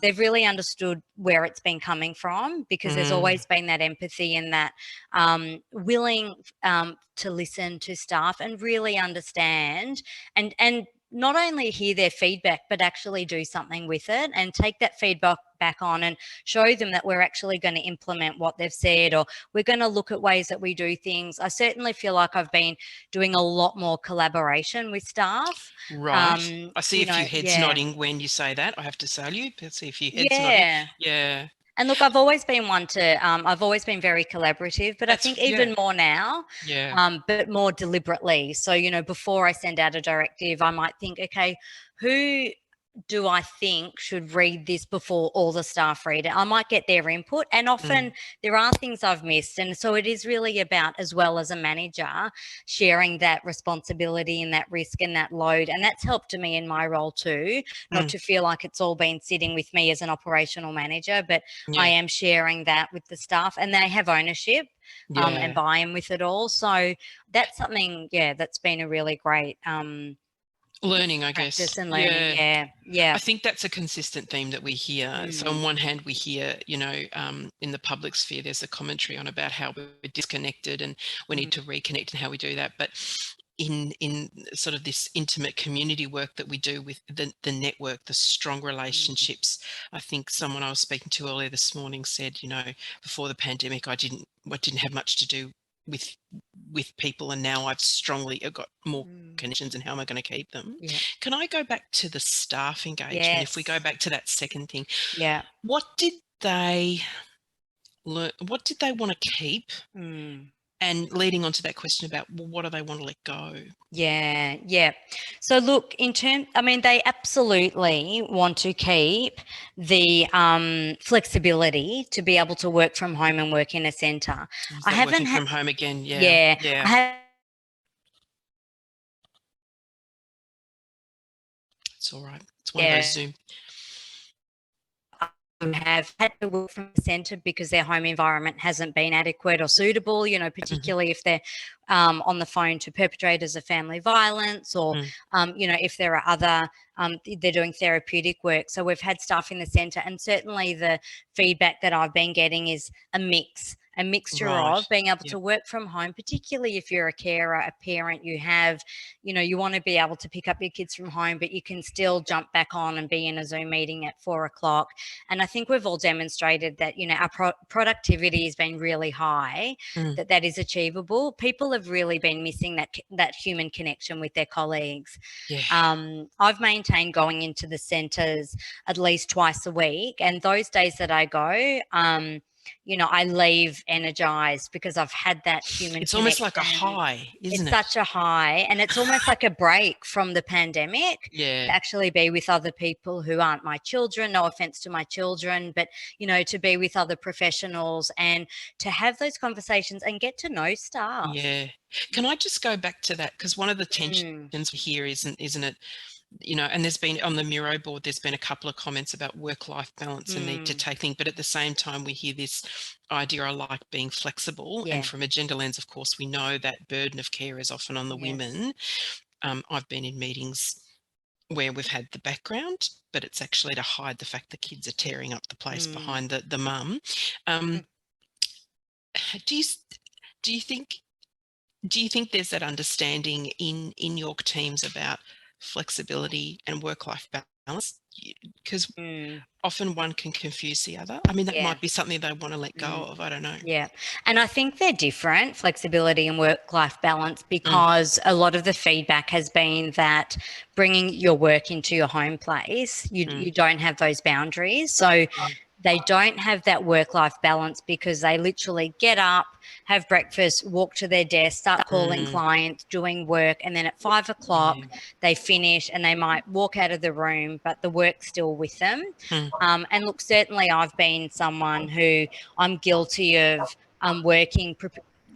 they've really understood where it's been coming from, because there's always been that empathy and that willing to listen to staff and really understand, and not only hear their feedback, but actually do something with it and take that feedback back on and show them that we're actually going to implement what they've said, or we're going to look at ways that we do things. I certainly feel like I've been doing a lot more collaboration with staff. Right. I see a few heads nodding when you say that. I have to say you. I see a few heads nodding. Yeah. And look, I've always been one to, I've always been very collaborative, but I think even more now, but more deliberately. So, you know, before I send out a directive, I might think, okay, who do I think should read this before all the staff read it? I might get their input, and often there are things I've missed. And so it is really about, as well as a manager, sharing that responsibility and that risk and that load. And that's helped me in my role too, not to feel like it's all been sitting with me as an operational manager, but I am sharing that with the staff, and they have ownership and buy-in with it all. So that's something, that's been a really great learning, I guess. Practice and learning, yeah. I think that's a consistent theme that we hear. So on one hand, we hear, you know, in the public sphere, there's a commentary on about how we're disconnected and we need to reconnect and how we do that. But in sort of this intimate community work that we do with the network, the strong relationships, I think someone I was speaking to earlier this morning said, you know, before the pandemic, I didn't have much to do with with people, and now I've got more connections, and how am I going to keep them? Yeah. Can I go back to the staff engagement? Yes. If we go back to that second thing, Yeah. what did they learn? What did they want to keep? And leading on to that question about, well, what do they want to let go? Yeah, yeah. So look, they absolutely want to keep the flexibility to be able to work from home and work in a centre. I haven't working from home again. Yeah. It's all right. It's one of those Zoom. Have had to work from the centre because their home environment hasn't been adequate or suitable, particularly if they're on the phone to perpetrators of family violence, or if there are other they're doing therapeutic work. So we've had staff in the centre, and certainly the feedback that I've been getting is a mixture of being able to work from home, particularly if you're a carer, a parent, you want to be able to pick up your kids from home, but you can still jump back on and be in a Zoom meeting at 4 o'clock. And I think we've all demonstrated that, our productivity has been really high, that is achievable. People have really been missing that human connection with their colleagues. Yeah. I've maintained going into the centres at least twice a week, and those days that I go, I leave energized because I've had that human It's connection. almost like a high, isn't it? It's such a high, and it's almost like a break from the pandemic. Yeah. To actually be with other people who aren't my children, no offense to my children, but, to be with other professionals and to have those conversations and get to know staff. Yeah. Can I just go back to that? Because one of the tensions here isn't it, and there's been on the Miro board, there's been a couple of comments about work-life balance and need to take things, but at the same time we hear this idea, I like being flexible. And from a gender lens, of course, we know that burden of care is often on the women. I've been in meetings where we've had the background, but it's actually to hide the fact the kids are tearing up the place behind the mum. Do you think there's that understanding in your teams about flexibility and work-life balance? Because often one can confuse the other. I mean, that might be something they want to let go of. I don't know. Yeah. And I think they're different, flexibility and work-life balance, because a lot of the feedback has been that bringing your work into your home place, you don't have those boundaries. So they don't have that work-life balance because they literally get up, have breakfast, walk to their desk, start calling clients, doing work, and then at 5 o'clock they finish and they might walk out of the room, but the work's still with them. And look, certainly I've been someone who I'm guilty of working,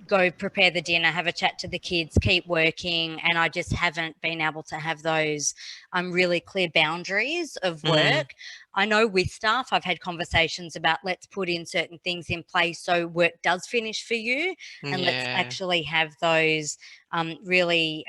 go prepare the dinner, have a chat to the kids, keep working, and I just haven't been able to have those really clear boundaries of work. I know with staff, I've had conversations about let's put in certain things in place so work does finish for you, and let's actually have those really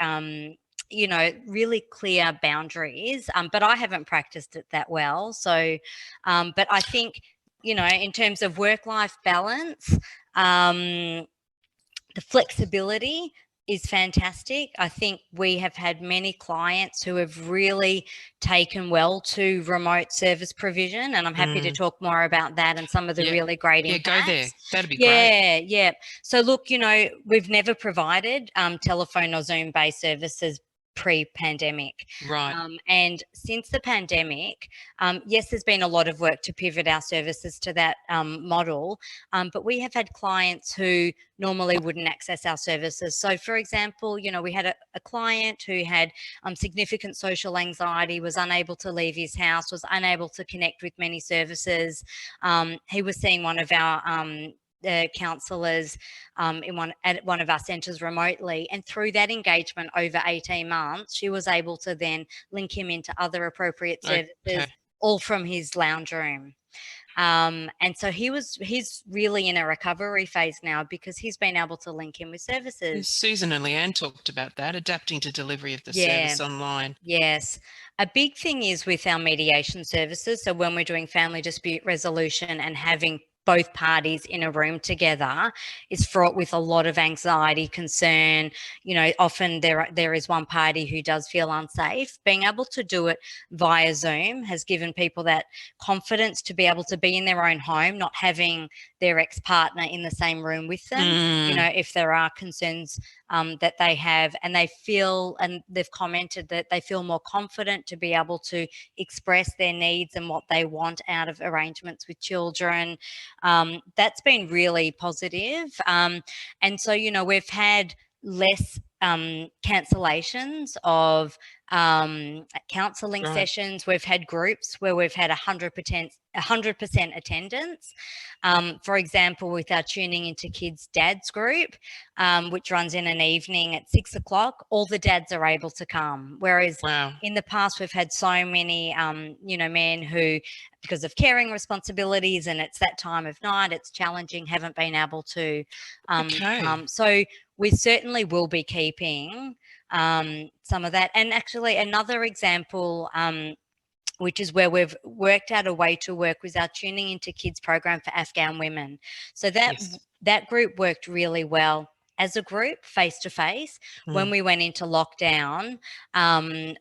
really clear boundaries. But I haven't practiced it that well. So, but I think, in terms of work-life balance, the flexibility is fantastic. I think we have had many clients who have really taken well to remote service provision, and I'm happy to talk more about that and some of the really great impacts. Yeah, go there. That'd be great. Yeah. So look, we've never provided telephone or Zoom-based services pre-pandemic. Right. And since the pandemic, yes, there's been a lot of work to pivot our services to that model, but we have had clients who normally wouldn't access our services. So for example, we had a client who had significant social anxiety, was unable to leave his house, was unable to connect with many services. He was seeing one of our counsellors at one of our centres remotely, and through that engagement over 18 months she was able to then link him into other appropriate services, all from his lounge room. And so he's really in a recovery phase now because he's been able to link in with services. Susan and Leanne talked about that, adapting to delivery of the service online. Yes. A big thing is with our mediation services. So when we're doing family dispute resolution and having both parties in a room together is fraught with a lot of anxiety, concern. You know, often there is one party who does feel unsafe. Being able to do it via Zoom has given people that confidence to be able to be in their own home, not having their ex-partner in the same room with them. You know, if there are concerns that they have, and they feel, and they've commented that they feel more confident to be able to express their needs and what they want out of arrangements with children. That's been really positive. And so, you know, we've had less cancellations of counselling sessions. We've had groups where we've had 100% attendance. For example, with our Tuning Into Kids Dads group, which runs in an evening at 6 o'clock, all the dads are able to come. Whereas in the past, we've had so many, you know, men who, because of caring responsibilities and it's that time of night, it's challenging, haven't been able to come. So we certainly will be keeping some of that. And actually another example, which is where we've worked out a way to work with our Tuning Into Kids program for Afghan women. So that group worked really well as a group, face to face. When we went into lockdown,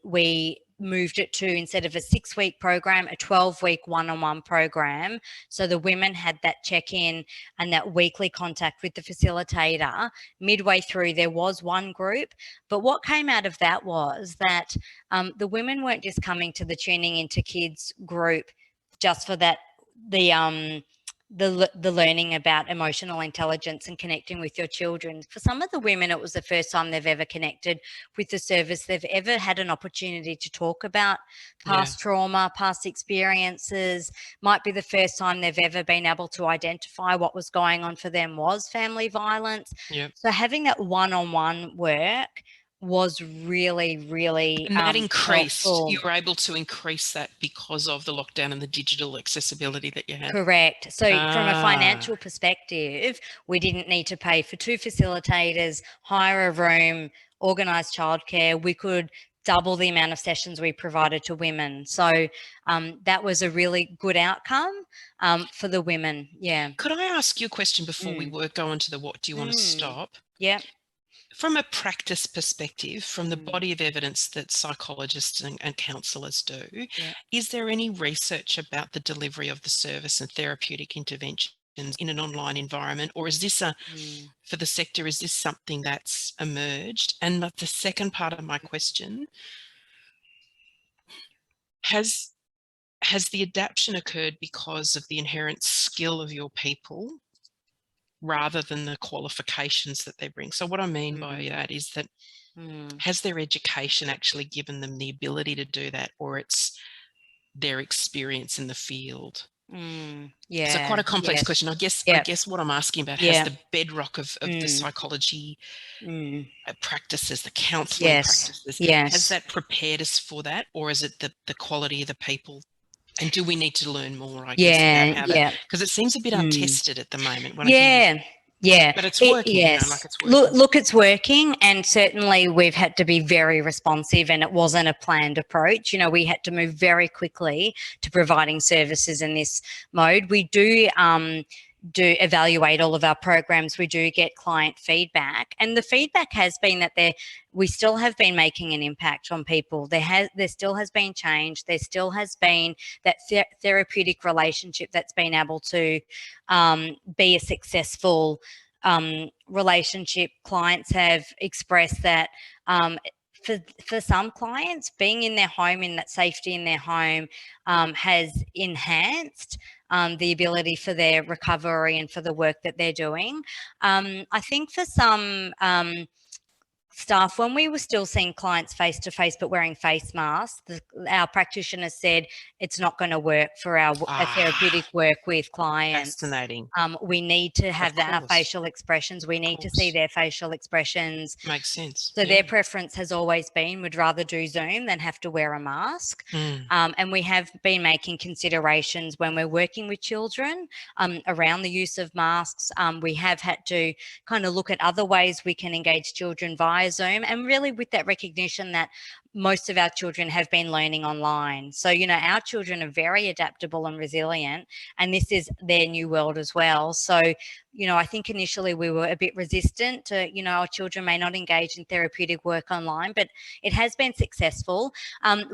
we moved it to, instead of a 6-week program, a 12-week one-on-one program. So the women had that check-in and that weekly contact with the facilitator. Midway through, there was one group, but what came out of that was that the women weren't just coming to the Tuning Into Kids group just for that, the learning about emotional intelligence and connecting with your children. For some of the women, it was the first time they've ever connected with the service, they've ever had an opportunity to talk about past trauma, past experiences. Might be the first time they've ever been able to identify what was going on for them was family violence. So having that one-on-one work was really, really and that increased helpful. You were able to increase that because of the lockdown and the digital accessibility that you had. Correct. So from a financial perspective, we didn't need to pay for 2 facilitators, hire a room, organise childcare. We could double the amount of sessions we provided to women. So that was a really good outcome for the women. Could I ask you a question before we go on to the what do you want to stop? From a practice perspective, from the body of evidence that psychologists and counsellors do, is there any research about the delivery of the service and therapeutic interventions in an online environment, or is this for the sector, is this something that's emerged? And the second part of my question, has the adaptation occurred because of the inherent skill of your people rather than the qualifications that they bring? So what I mean by that is that has their education actually given them the ability to do that, or it's their experience in the field? So quite a complex question. I guess what I'm asking about, has the bedrock of the psychology practices, the counselling practices, has that prepared us for that, or is it the quality of the people? And do we need to learn more, I guess, about how that, because it seems a bit untested at the moment. When I hear but it's working. You know, like it's working. Look, it's working, and certainly we've had to be very responsive, and it wasn't a planned approach. You know, we had to move very quickly to providing services in this mode. We do evaluate all of our programs. We do get client feedback, and the feedback has been that we still have been making an impact on people. There still has been change. There still has been that therapeutic relationship that's been able to be a successful relationship. Clients have expressed that for some clients, being in their home, in that safety in their home, has enhanced the ability for their recovery and for the work that they're doing. I think for some staff, when we were still seeing clients face to face but wearing face masks, our practitioners said it's not going to work for our therapeutic work with clients. Fascinating. We need to have our facial expressions. We need to see their facial expressions. Makes sense. So their preference has always been, would rather do Zoom than have to wear a mask. And we have been making considerations when we're working with children around the use of masks. We have had to kind of look at other ways we can engage children via via Zoom, and really with that recognition that most of our children have been learning online. So, you know, our children are very adaptable and resilient, and this is their new world as well. So, you know, I think initially we were a bit resistant to, you know, our children may not engage in therapeutic work online, but it has been successful.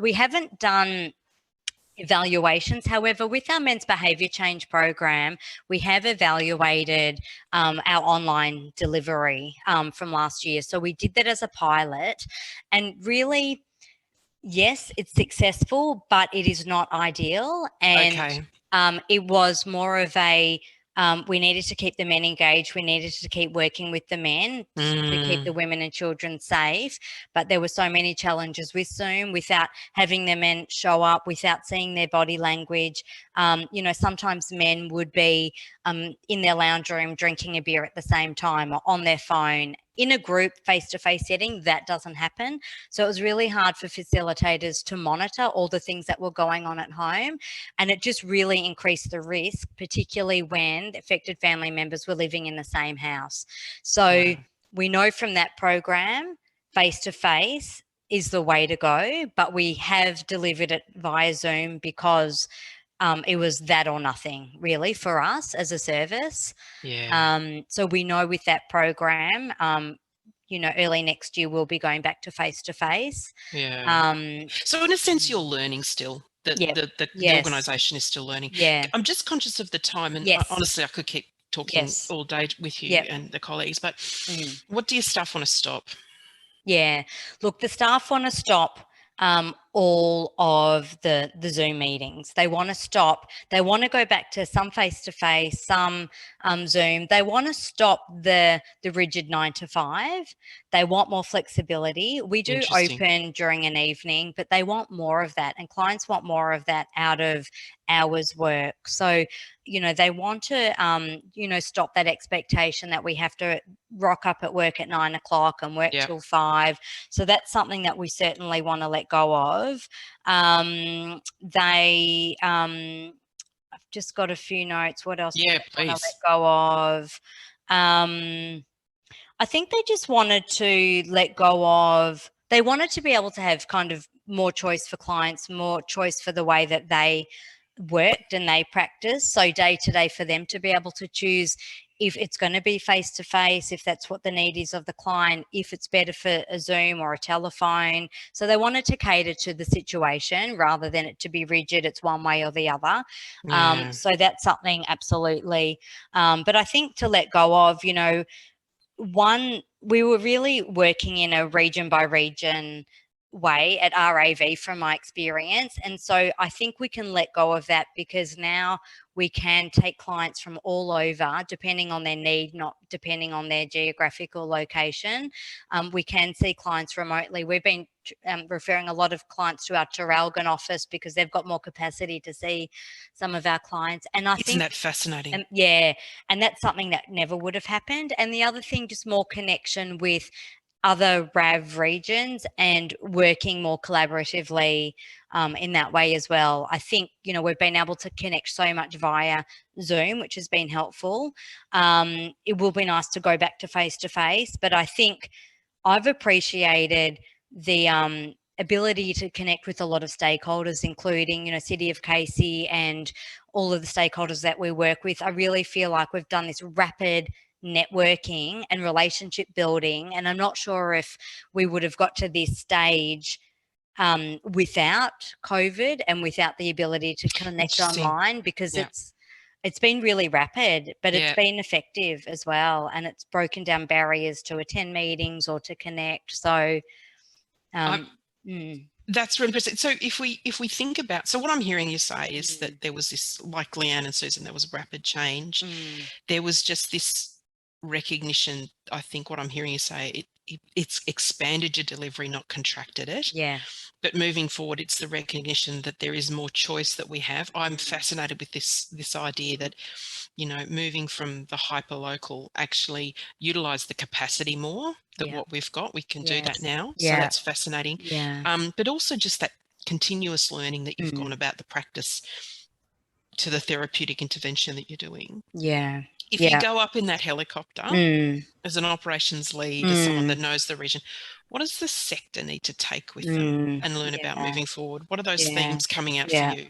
We haven't done evaluations. However, with our men's behaviour change program, we have evaluated our online delivery from last year. So we did that as a pilot, and really, yes, it's successful, but it is not ideal. And it was more of a we needed to keep the men engaged. We needed to keep working with the men to keep the women and children safe. But there were so many challenges with Zoom without having the men show up, without seeing their body language. You know, sometimes men would be in their lounge room drinking a beer at the same time or on their phone. In a group face-to-face setting, that doesn't happen. So it was really hard for facilitators to monitor all the things that were going on at home. And it just really increased the risk, particularly when the affected family members were living in the same house. So we know from that program, face-to-face is the way to go, but we have delivered it via Zoom because it was that or nothing really for us as a service. So we know with that program, you know, early next year we'll be going back to face-to-face. So in a sense, you're learning still. The organisation is still learning. I'm just conscious of the time, and honestly, I could keep talking all day with you and the colleagues, but what do your staff want to stop? Look, the staff want to stop all of the Zoom meetings. They want to stop. They want to go back to some face-to-face, some Zoom. They want to stop the rigid 9 to 5. They want more flexibility. We do open during an evening, but they want more of that, and clients want more of that out of hours work. So, you know, they want to, you know, stop that expectation that we have to rock up at work at 9 o'clock and work till 5. So that's something that we certainly want to let go of. I've just got a few notes. What else do they want to let go of? I think they just wanted to let go of, they wanted to be able to have kind of more choice for clients, more choice for the way that they worked and they practice. So day to day for them to be able to choose if it's going to be face-to-face, if that's what the need is of the client, if it's better for a Zoom or a telephone. So they wanted to cater to the situation rather than it to be rigid, it's one way or the other. So that's something absolutely. But I think to let go of, you know, we were really working in a region by region way at RAV from my experience. And so I think we can let go of that because now we can take clients from all over, depending on their need, not depending on their geographical location. We can see clients remotely. We've been referring a lot of clients to our Traralgon office because they've got more capacity to see some of our clients. And I think, isn't that fascinating? And that's something that never would have happened. And the other thing, just more connection with other RAV regions and working more collaboratively in that way as well. I think, you know, we've been able to connect so much via Zoom, which has been helpful. It will be nice to go back to face-to-face, but I think I've appreciated the ability to connect with a lot of stakeholders, including, you know, City of Casey and all of the stakeholders that we work with. I really feel like we've done this rapid networking and relationship building, and I'm not sure if we would have got to this stage without COVID and without the ability to connect online, because it's been really rapid, but it's been effective as well, and it's broken down barriers to attend meetings or to connect. So that's really interesting. So if we think about, so what I'm hearing you say is that there was this, like Leanne and Susan, there was rapid change. There was just this recognition. I think what I'm hearing you say, it's expanded your delivery, not contracted it. But moving forward, it's the recognition that there is more choice that we have. I'm fascinated with this idea that, you know, moving from the hyper-local, actually utilize the capacity more, that what we've got, we can do that now. So that's fascinating. But also just that continuous learning that you've gone about the practice to the therapeutic intervention that you're doing. If you go up in that helicopter as an operations lead, as someone that knows the region, what does the sector need to take with them and learn about moving forward? What are those themes coming out for you?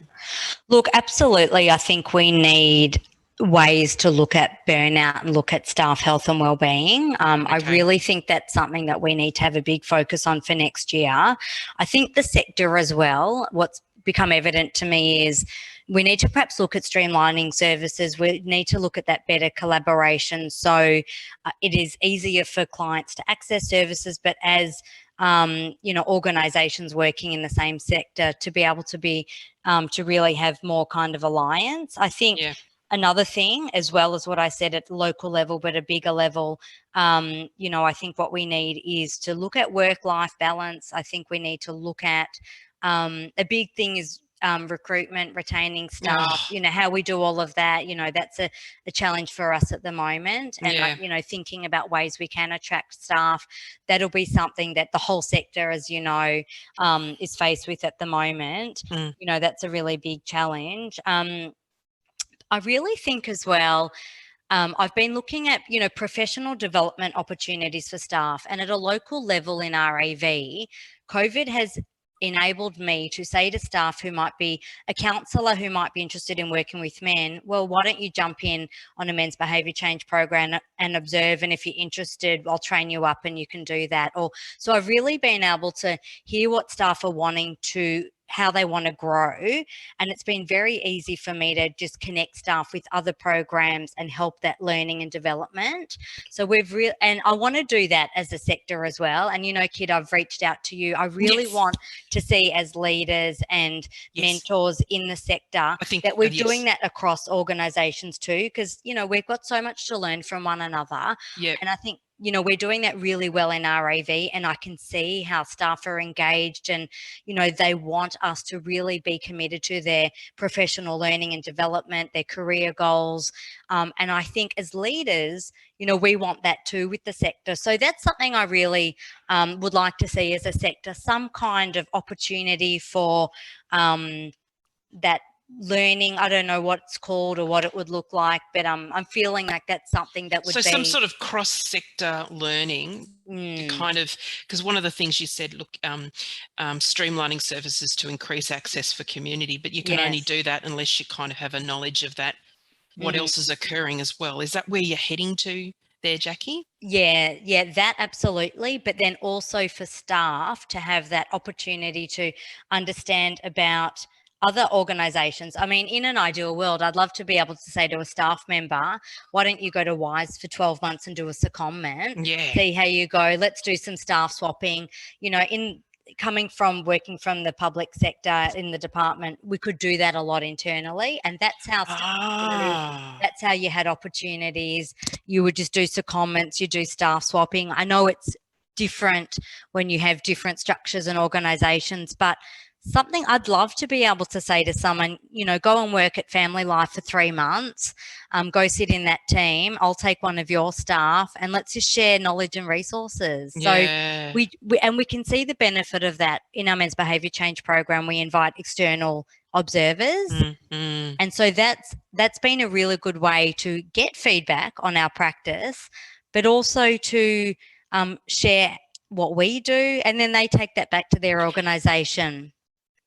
Look, absolutely. I think we need ways to look at burnout and look at staff health and wellbeing. I really think that's something that we need to have a big focus on for next year. I think the sector as well, what's become evident to me is we need to perhaps look at streamlining services. We need to look at that better collaboration so it is easier for clients to access services, but as organisations working in the same sector to be able to be to really have more kind of alliance. I think another thing, as well as what I said at the local level, but a bigger level, I think what we need is to look at work-life balance. I think we need to look at a big thing is recruitment, retaining staff, how we do all of that, that's a challenge for us at the moment. And, thinking about ways we can attract staff, that'll be something that the whole sector, as you know, is faced with at the moment. That's a really big challenge. I really think as well, I've been looking at, professional development opportunities for staff, and at a local level in RAV, COVID has enabled me to say to staff who might be a counsellor who might be interested in working with men, well, why don't you jump in on a men's behaviour change program and observe, and if you're interested, I'll train you up and you can do that. So I've really been able to hear what staff are wanting to, how they want to grow, and it's been very easy for me to just connect staff with other programs and help that learning and development. So and I want to do that as a sector as well. And Kit, I've reached out to you. I really want to see, as leaders and mentors in the sector, I think that we're doing that across organisations too, because we've got so much to learn from one another. And I think we're doing that really well in RAV, and I can see how staff are engaged and, they want us to really be committed to their professional learning and development, their career goals. And I think as leaders, we want that too with the sector. So that's something I really would like to see as a sector, some kind of opportunity for that learning. I don't know what it's called or what it would look like, but I'm feeling like that's something that would be some sort of cross-sector learning, kind of, because one of the things you said, look, streamlining services to increase access for community, but you can only do that unless you kind of have a knowledge of that, what else is occurring as well. Is that where you're heading to there, Jackie? Yeah, that absolutely. But then also for staff to have that opportunity to understand about other organisations. I mean, in an ideal world, I'd love to be able to say to a staff member, why don't you go to WHISE for 12 months and do a secondment? See how you go. Let's do some staff swapping. In coming from working from the public sector in the department, we could do that a lot internally. And that's how that's how you had opportunities. You would just do secondments, you do staff swapping. I know it's different when you have different structures and organisations, but something I'd love to be able to say to someone, go and work at Family Life for 3 months, go sit in that team. I'll take one of your staff and let's just share knowledge and resources. So we can see the benefit of that in our men's behaviour change program. We invite external observers. And so that's been a really good way to get feedback on our practice, but also to share what we do, and then they take that back to their organisation.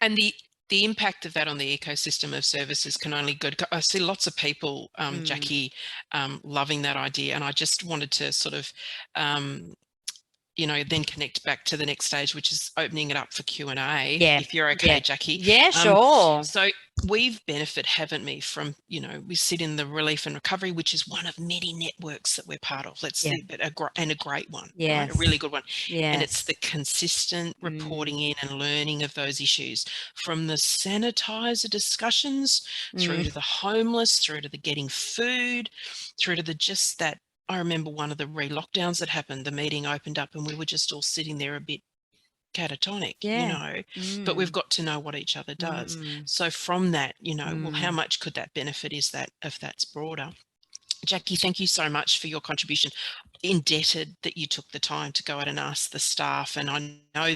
And the impact of that on the ecosystem of services can only go. I see lots of people, Jackie, loving that idea, and I just wanted to sort of, then connect back to the next stage, which is opening it up for Q&A. If you're okay, Jackie. Yeah, sure. So we've benefited, haven't we, from, we sit in the relief and recovery, which is one of many networks that we're part of. Let's see, but a great one, right? A really good one. And it's the consistent reporting in and learning of those issues, from the sanitizer discussions through to the homeless, through to the getting food, through to the just that. I remember one of the re-lockdowns that happened, the meeting opened up and we were just all sitting there a bit catatonic, but we've got to know what each other does. So from that, well, how much could that benefit is that if that's broader? Jackie, thank you so much for your contribution. Indebted that you took the time to go out and ask the staff, and I know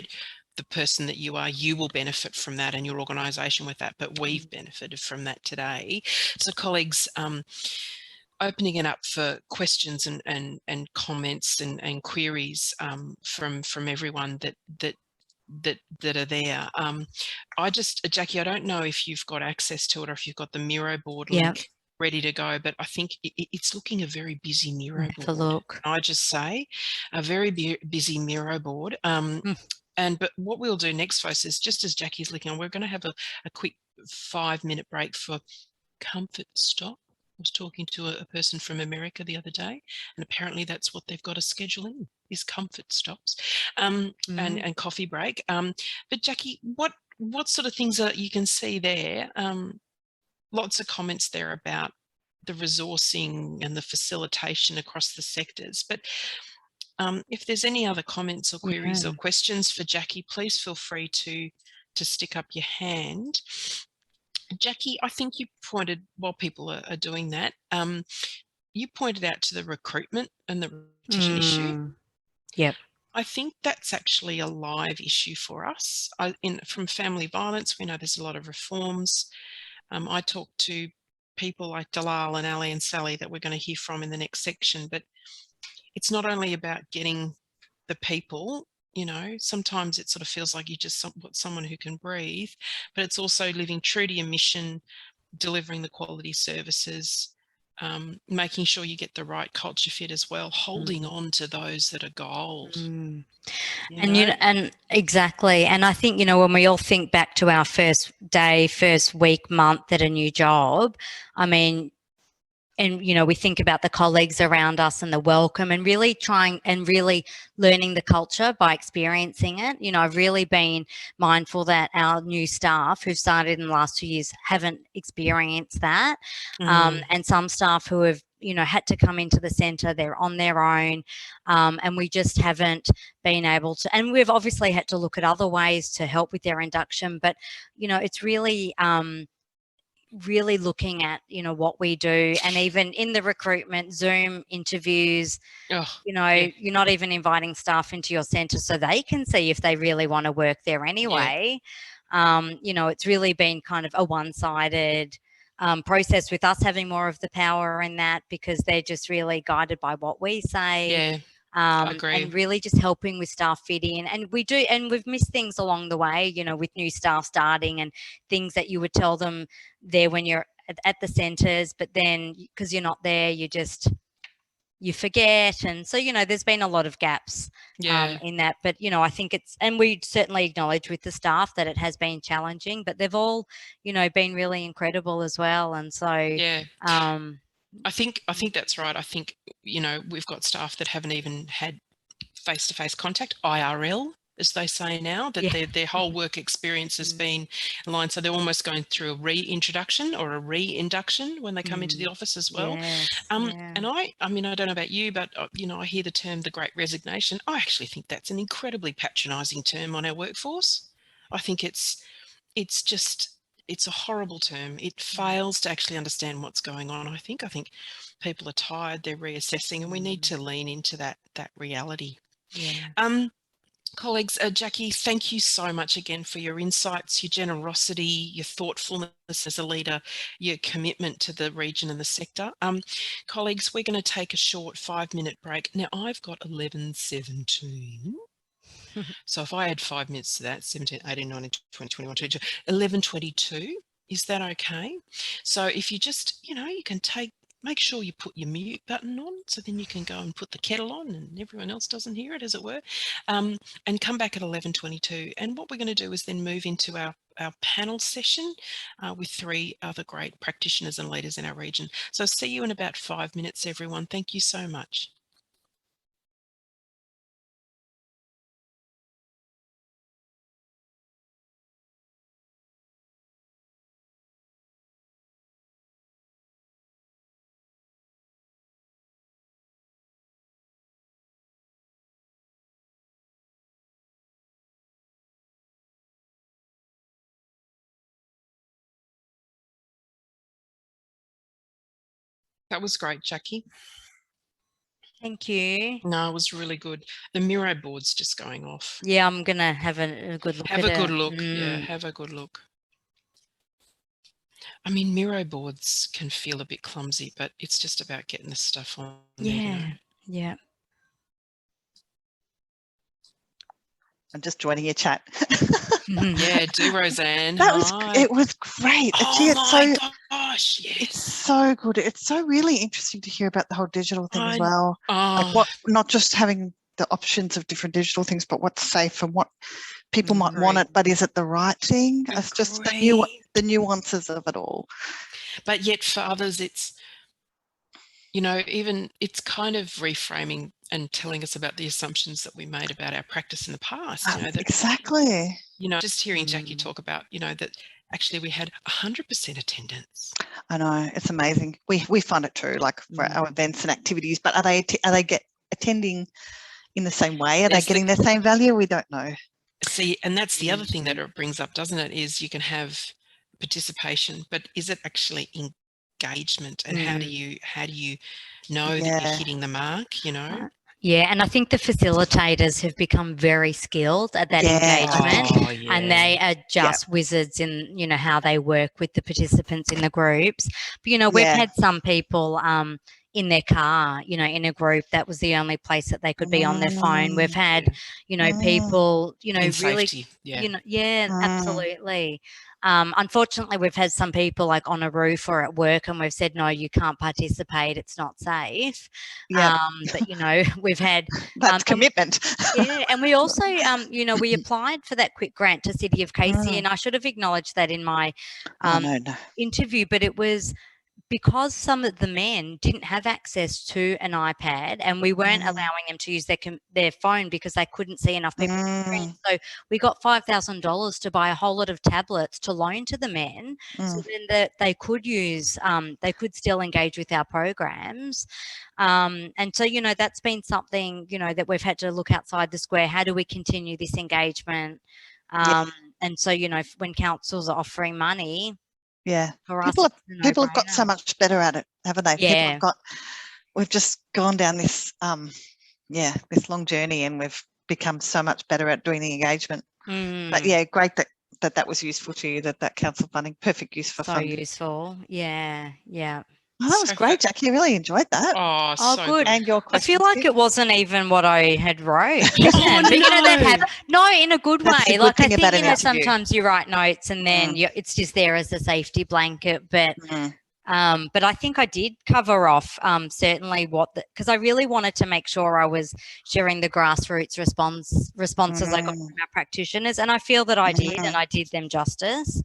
the person that you are, you will benefit from that and your organisation with that, but we've benefited from that today. So colleagues, opening it up for questions and comments and queries from everyone that are there. Jackie, I don't know if you've got access to it or if you've got the Miro board link ready to go, but I think it's looking a very busy Miro board. Have a look. I just say a very busy Miro board. But what we'll do next, folks, is just as Jackie's looking on, we're going to have a quick 5-minute break for comfort stop. I was talking to a person from America the other day, and apparently that's what they've got to schedule in, is comfort stops and coffee break. But Jackie, what sort of things you can see there? Lots of comments there about the resourcing and the facilitation across the sectors. But if there's any other comments or queries or questions for Jackie, please feel free to stick up your hand. Jackie, I think you pointed, while people are doing that, you pointed out to the recruitment and the retention issue. Yep. I think that's actually a live issue for us. From family violence, we know there's a lot of reforms. I talked to people like Dalal and Ali and Sally that we're going to hear from in the next section, but it's not only about getting the people, you know, sometimes it sort of feels like you just want someone who can breathe, but it's also living true to your mission, delivering the quality services, making sure you get the right culture fit as well, holding on to those that are gold. And exactly. And I think, you know, when we all think back to our first day, first week, month at a new job, I mean, and, you know, we think about the colleagues around us and the welcome and really trying and really learning the culture by experiencing it. You know, I've really been mindful that our new staff who've started in the last 2 years haven't experienced that. And some staff who have, you know, had to come into the centre, they're on their own, and we just haven't been able to, and we've obviously had to look at other ways to help with their induction, but, you know, it's really, really looking at, you know, what we do, and even in the recruitment Zoom interviews, you know, you're not even inviting staff into your centre so they can see if they really want to work there anyway. You know, it's really been kind of a one-sided process, with us having more of the power in that because they're just really guided by what we say. And really just helping with staff fit in. And we've missed things along the way, you know, with new staff starting and things that you would tell them there when you're at the centres, but then because you're not there, you forget. And so, you know, there's been a lot of gaps in that, but, you know, I think and we certainly acknowledge with the staff that it has been challenging, but they've all, you know, been really incredible as well. And so, I think that's right. I think, you know, we've got staff that haven't even had face-to-face contact, IRL, as they say now, that their whole work experience has been aligned. So they're almost going through a reintroduction or a reinduction when they come into the office as well. And I mean, I don't know about you, but, you know, I hear the term the Great Resignation. I actually think that's an incredibly patronising term on our workforce. I think it's a horrible term. It fails to actually understand what's going on. I think people are tired, they're reassessing, and we need to lean into that reality. Colleagues, Jackie, thank you so much again for your insights, your generosity, your thoughtfulness as a leader, your commitment to the region and the sector. Colleagues, we're going to take a short 5-minute break. Now, I've got 11:17. So if I add 5 minutes to that, 17, 18, 19, 20, 21, 22, 11:22, is that okay? So if you just, you know, you can make sure you put your mute button on, so then you can go and put the kettle on and everyone else doesn't hear it, as it were, and come back at 11:22. And what we're going to do is then move into our panel session with 3 other great practitioners and leaders in our region. So see you in about 5 minutes, everyone. Thank you so much. That was great, Jackie. Thank you. No, it was really good. The Miro board's just going off. Yeah, I'm going to have a good look Have at a good it. look. Yeah, have a good look. I mean, Miro boards can feel a bit clumsy, but it's just about getting the stuff on there, you know. Yeah. I'm just joining your chat. Yeah, do Roseanne. It was great. Oh Gee, my gosh, yes. It's so good. It's so really interesting to hear about the whole digital thing as well. Oh, Like not just having the options of different digital things, but what's safe and what people might want it, but is it the right thing? It's just the nuances of it all. But yet for others, it's, you know, even it's kind of reframing and telling us about the assumptions that we made about our practice in the past. You know, that, exactly. You know, just hearing Jackie talk about, you know, that actually we had 100% attendance. I know, it's amazing. We find it too, like for our events and activities. But are they attending in the same way? Are they getting the same value? We don't know. See, and that's the other thing that it brings up, doesn't it? Is you can have participation, but is it actually engagement? And how do you know that you're hitting the mark? You know. Yeah, and I think the facilitators have become very skilled at that engagement, and they are just wizards in, you know, how they work with the participants in the groups. But, you know, we've had some people in their car, you know, in a group that was the only place that they could be on their phone. We've had, you know, people, you know, in really, safety, you know, absolutely. Unfortunately, we've had some people like on a roof or at work, and we've said, no, you can't participate. It's not safe. But, you know, we've had that's commitment. And we also, you know, we applied for that quick grant to City of Casey, and I should have acknowledged that in my interview, but it was because some of the men didn't have access to an iPad, and we weren't allowing them to use their phone because they couldn't see enough people on the screen. So we got $5,000 to buy a whole lot of tablets to loan to the men, so then that they could use, they could still engage with our programs. And so, you know, that's been something, you know, that we've had to look outside the square. How do we continue this engagement? And so, you know, when councils are offering money, people have got so much better at it, haven't they? Yeah. We've just gone down this this long journey, and we've become so much better at doing the engagement. But yeah, great that was useful to you, that council funding, perfect use for funding. So useful. Yeah. Oh, that was great, Jackie. I really enjoyed that. Oh, so good. And your questions. I feel like it wasn't even what I had wrote. But, you know, in a good way. Like, I think, you know, sometimes you write notes and then it's just there as a safety blanket. But I think I did cover off certainly because I really wanted to make sure I was sharing the grassroots responses I got from our practitioners, and I feel that I did, and I did them justice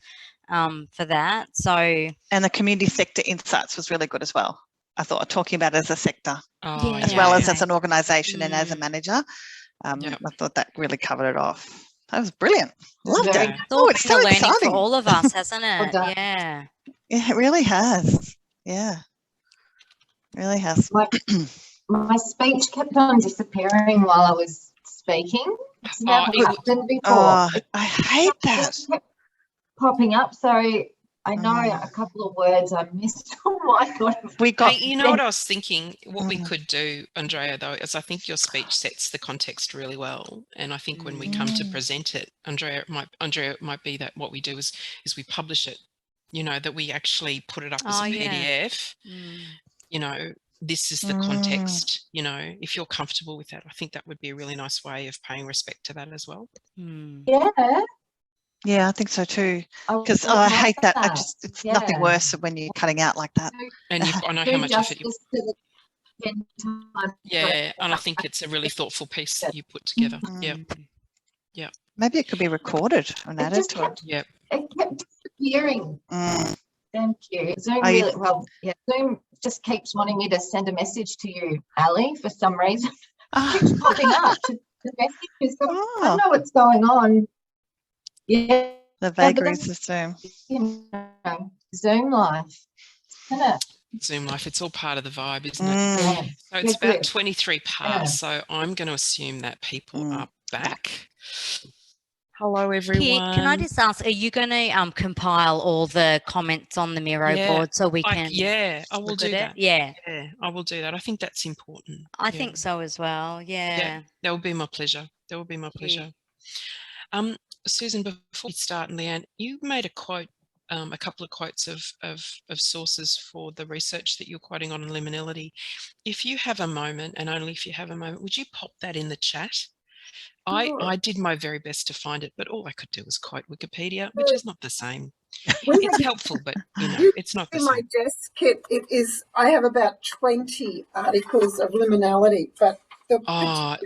for that. So, and the community sector insights was really good as well. I thought, talking about it as a sector as well as an organisation and as a manager. I thought that really covered it off. That was brilliant. Loved it. It's so learning for all of us, hasn't it? Yeah, it really has. Yeah, it really has. My speech kept on disappearing while I was speaking. It's never happened before. I hate that. It kept popping up, so I know a couple of words I missed. Oh my God. You know what I was thinking? What we could do, Andrea, though, is I think your speech sets the context really well. And I think when we come to present it, Andrea, it might be that what we do is we publish it, you know, that we actually put it up as a PDF. You know, this is the context, you know, if you're comfortable with that. I think that would be a really nice way of paying respect to that as well. Yeah, I think so too. Because I hate that. It's nothing worse than when you're cutting out like that. And I know how much effort and I think it's a really thoughtful piece that you put together. Yeah. Maybe it could be recorded and added to it. Yeah. It kept disappearing. Thank you. Zoom just keeps wanting me to send a message to you, Ali, for some reason. It keeps popping up. The messages. I don't know what's going on. Yeah, the vagaries of Zoom. You know, Zoom life, isn't it? Zoom life, it's all part of the vibe, isn't it? So it's about 23 past, so I'm going to assume that people are back. Hello, everyone. Can I just ask, are you going to compile all the comments on the Miro board so we can? Yeah, I will do that. Yeah, I will do that. I think that's important. I think so as well. Yeah. That would be my pleasure. That would be my pleasure. Susan, before we start, and Leanne, you made a quote a couple of quotes of sources for the research that you're quoting on liminality. If you have a moment, and only if you have a moment, would you pop that in the chat? I did my very best to find it, but all I could do was quote Wikipedia, which is not the same. It's helpful, but it's not the in my same. desk kit, it is. I have about 20 articles of liminality, but the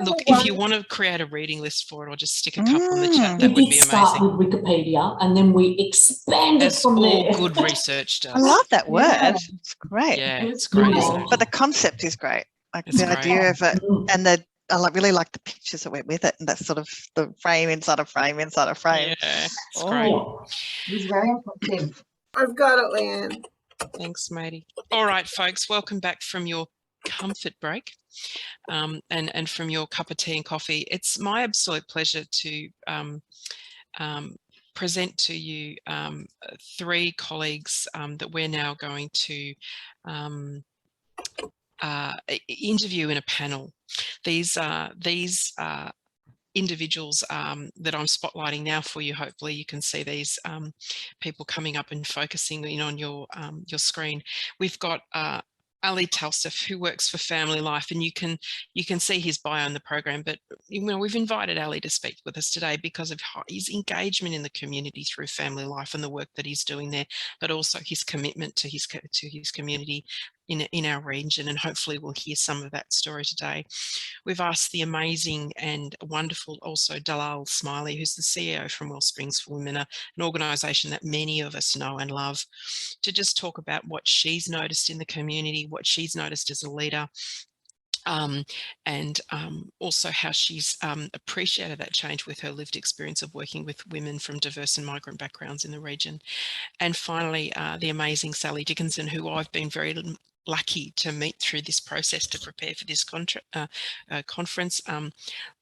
Look, if you want to create a reading list for it, or just stick a couple in the chat, that We would did be start amazing. with Wikipedia and then we expanded As from all there. good research does. I love that word. Yeah. It's great. Yeah, it's great, isn't it? But the concept is great. Like It's the great. idea of it, and I really like the pictures that went with it, and that's sort of the frame inside a frame inside a frame. Yeah, it's great. It was very impressive. I've got it, Leanne. Thanks, matey. All right, folks, welcome back from your comfort break and from your cup of tea and coffee. It's my absolute pleasure to present to you 3 colleagues that we're now going to interview in a panel. These individuals that I'm spotlighting now for you. Hopefully you can see these people coming up and focusing in on your screen. We've got Ali Talsef, who works for Family Life, and you can see his bio in the program, but we've invited Ali to speak with us today because of his engagement in the community through Family Life and the work that he's doing there, but also his commitment to his community in our region, and hopefully we'll hear some of that story today. We've asked the amazing and wonderful also Dalal Smiley, who's the CEO from Wellsprings for Women, an organisation that many of us know and love, to just talk about what she's noticed in the community, what she's noticed as a leader, and also how she's appreciated that change with her lived experience of working with women from diverse and migrant backgrounds in the region. And finally, the amazing Sally Dickinson, who I've been very lucky to meet through this process to prepare for this conference.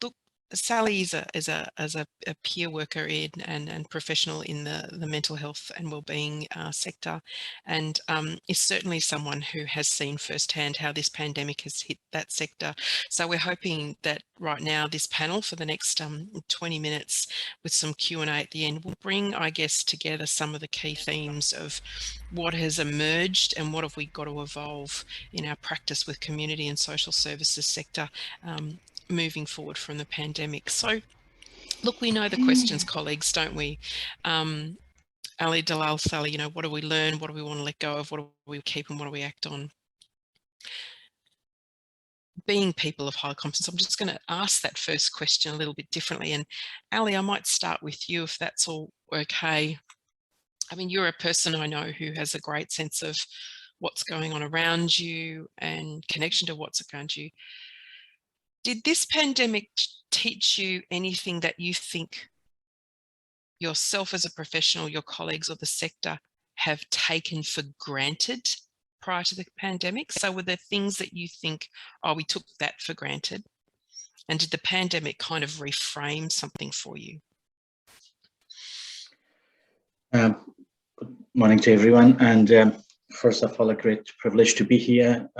Look, Sally is a peer worker and professional in the mental health and wellbeing sector, and is certainly someone who has seen firsthand how this pandemic has hit that sector. So we're hoping that right now this panel for the next 20 minutes with some Q&A at the end will bring, I guess, together some of the key themes of what has emerged and what have we got to evolve in our practice with community and social services sector moving forward from the pandemic. So look, we know the questions, colleagues, don't we? Ali, Dalal, Sally, what do we learn? What do we want to let go of? What do we keep and what do we act on? Being people of high competence, I'm just going to ask that first question a little bit differently. And Ali, I might start with you if that's all okay. I mean, you're a person I know who has a great sense of what's going on around you and connection to what's around you. Did this pandemic teach you anything that you think yourself as a professional, your colleagues or the sector have taken for granted prior to the pandemic? So were there things that you think, oh, we took that for granted? And did the pandemic kind of reframe something for you? Good morning to everyone. And first of all, a great privilege to be here.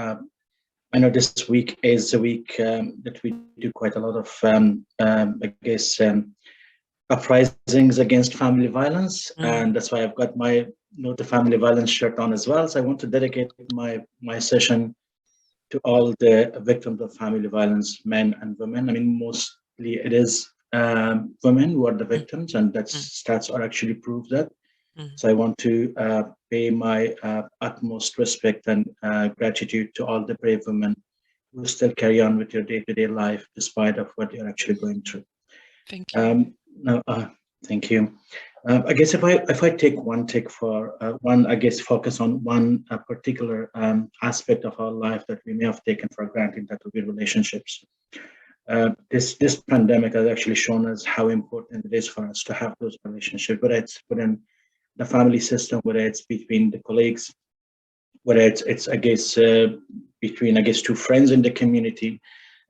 I know this week is a week that we do quite a lot of, I guess, uprisings against family violence, and that's why I've got my No to Family Violence shirt on as well. So I want to dedicate my session to all the victims of family violence, men and women. I mean, mostly it is women who are the victims, and that stats are actually prove that. So I want to pay my utmost respect and gratitude to all the brave women who still carry on with your day-to-day life despite of what you're actually going through. Thank you. Thank you. I guess if I take one take for one, I guess focus on one particular aspect of our life that we may have taken for granted, that would be relationships. This pandemic has actually shown us how important it is for us to have those relationships, whether it's within the family system, whether it's between the colleagues, whether it's I guess between I guess two friends in the community.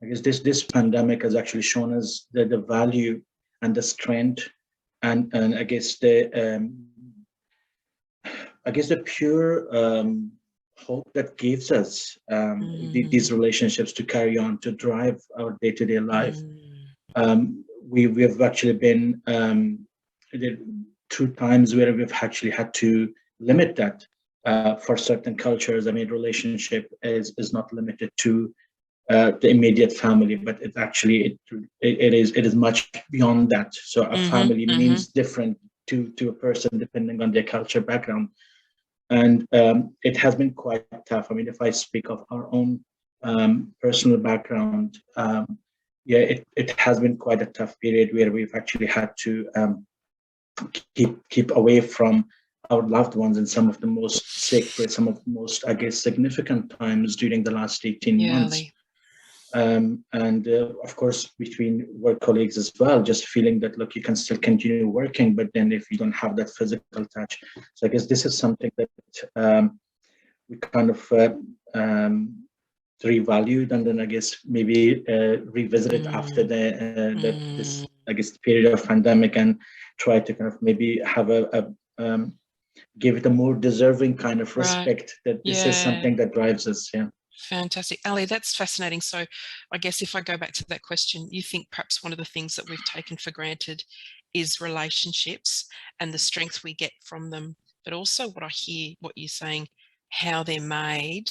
I guess this pandemic has actually shown us the value and the strength and I guess the pure hope that gives us these relationships to carry on, to drive our day-to-day life. We have actually been through times where we've actually had to limit that for certain cultures. I mean, relationship is not limited to the immediate family, but it actually it is much beyond that. So a family means different to a person depending on their culture background, and it has been quite tough. I mean, if I speak of our own personal background, it has been quite a tough period where we've actually had to keep away from our loved ones in some of the most sacred, some of the most, I guess, significant times during the last 18 months. And of course, between work colleagues as well, just feeling that, look, you can still continue working, but then if you don't have that physical touch. So I guess this is something that we kind of revalued, and then I guess maybe revisit it after this, I guess, period of pandemic, and try to kind of maybe have give it a more deserving kind of respect that this is something that drives us. Yeah. Fantastic. Ali, that's fascinating. So I guess if I go back to that question, you think perhaps one of the things that we've taken for granted is relationships and the strength we get from them, but also what I hear, what you're saying, how they're made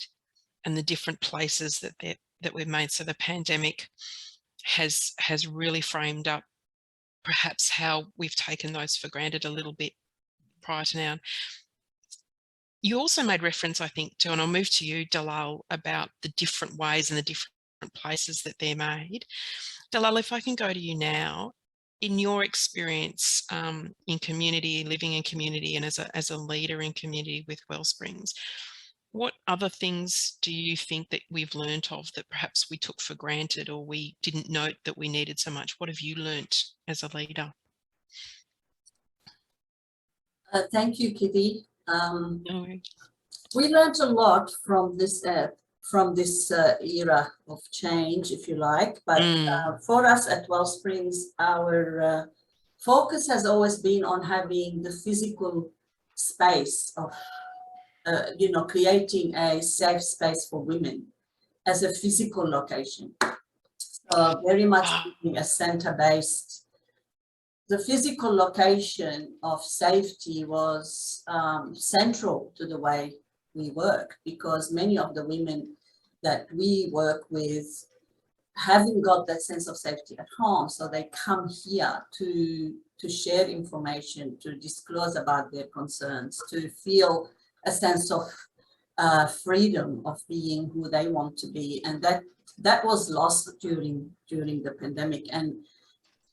and the different places that we're made. So the pandemic has really framed up perhaps how we've taken those for granted a little bit prior to now. You also made reference, I think, to, and I'll move to you, Dalal, about the different ways and the different places that they're made. Dalal, if I can go to you now, in your experience in community, living in community, and as a leader in community with Wellsprings, what other things do you think that we've learnt of that perhaps we took for granted or we didn't note that we needed so much? What have you learnt as a leader? Thank you, Kitty. We learned a lot from this era of change, if you like. But for us at Wellsprings, our focus has always been on having the physical space of, creating a safe space for women as a physical location. So very much being a center-based. The physical location of safety was central to the way we work, because many of the women that we work with haven't got that sense of safety at home. So they come here to share information, to disclose about their concerns, to feel a sense of freedom of being who they want to be. And that was lost during the pandemic. And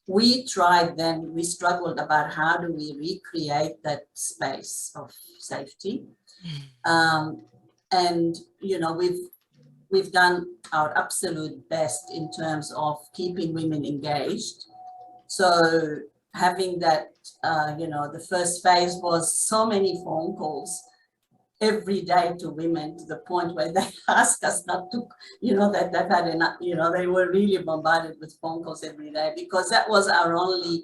we struggled about how do we recreate that space of safety. And, we've done our absolute best in terms of keeping women engaged. So having that, the first phase was so many phone calls every day to women, to the point where they asked us not to, that they've had enough, they were really bombarded with phone calls every day, because that was our only,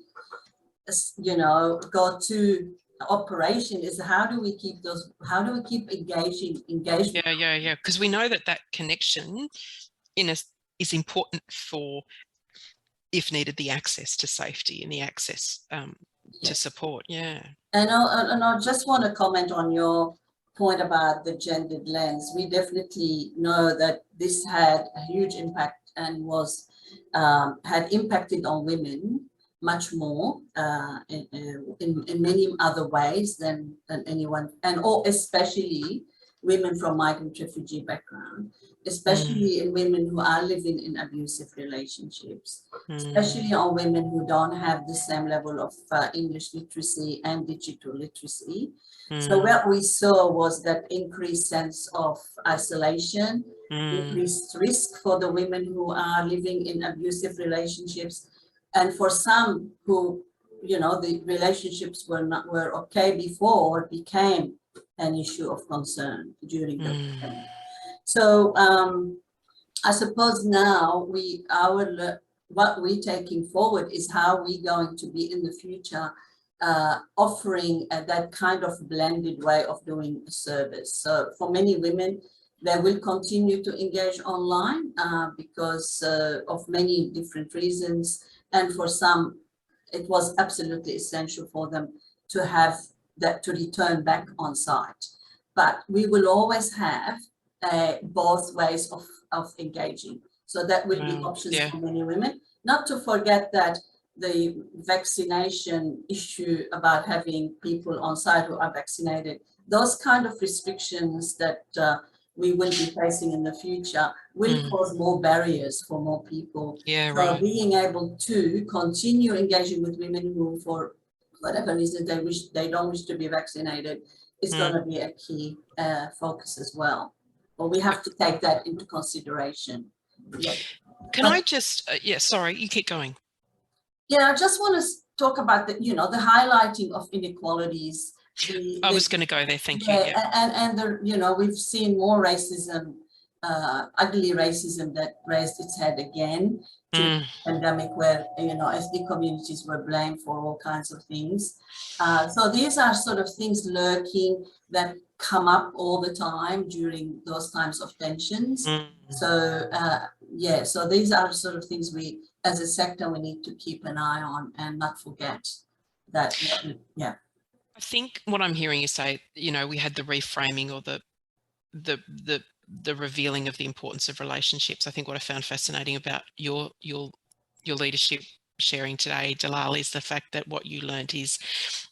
go-to operation, is how do we keep engaging? Yeah. Because we know that connection is important for, if needed, the access to safety and the access to support. Yeah. And I just want to comment on your point about the gendered lens. We definitely know that this had a huge impact and was had impacted on women much more in many other ways than anyone, especially women from migrant refugee background, especially in women who are living in abusive relationships, especially on women who don't have the same level of English literacy and digital literacy. So what we saw was that increased sense of isolation, increased risk for the women who are living in abusive relationships. And for some who, the relationships were okay before, became an issue of concern during the pandemic. So I suppose now what we're taking forward is how we're going to be in the future offering that kind of blended way of doing a service. So for many women, they will continue to engage online because of many different reasons. And for some, it was absolutely essential for them to have that to return back on site. But we will always have both ways of engaging. So that will be options for many women. Not to forget that the vaccination issue about having people on site who are vaccinated, those kind of restrictions that we will be facing in the future will cause more barriers for more people. So being able to continue engaging with women who, for whatever reason they don't wish to be vaccinated, is going to be a key focus as well. But we have to take that into consideration. Yeah. Can I just, sorry, you keep going. Yeah, I just want to talk about the, you know, the highlighting of inequalities. I was going to go there, thank you. And the, you know, we've seen more racism, ugly racism that raised its head again to the pandemic, where, you know, ethnic communities were blamed for all kinds of things. So these are sort of things lurking that come up all the time during those times of tensions. So yeah, so these are sort of things we, as a sector, we need to keep an eye on and not forget that. Yeah. I think what I'm hearing you say, you know, we had the reframing or the revealing of the importance of relationships. I think what I found fascinating about your leadership sharing today, Dalal, is the fact that what you learned is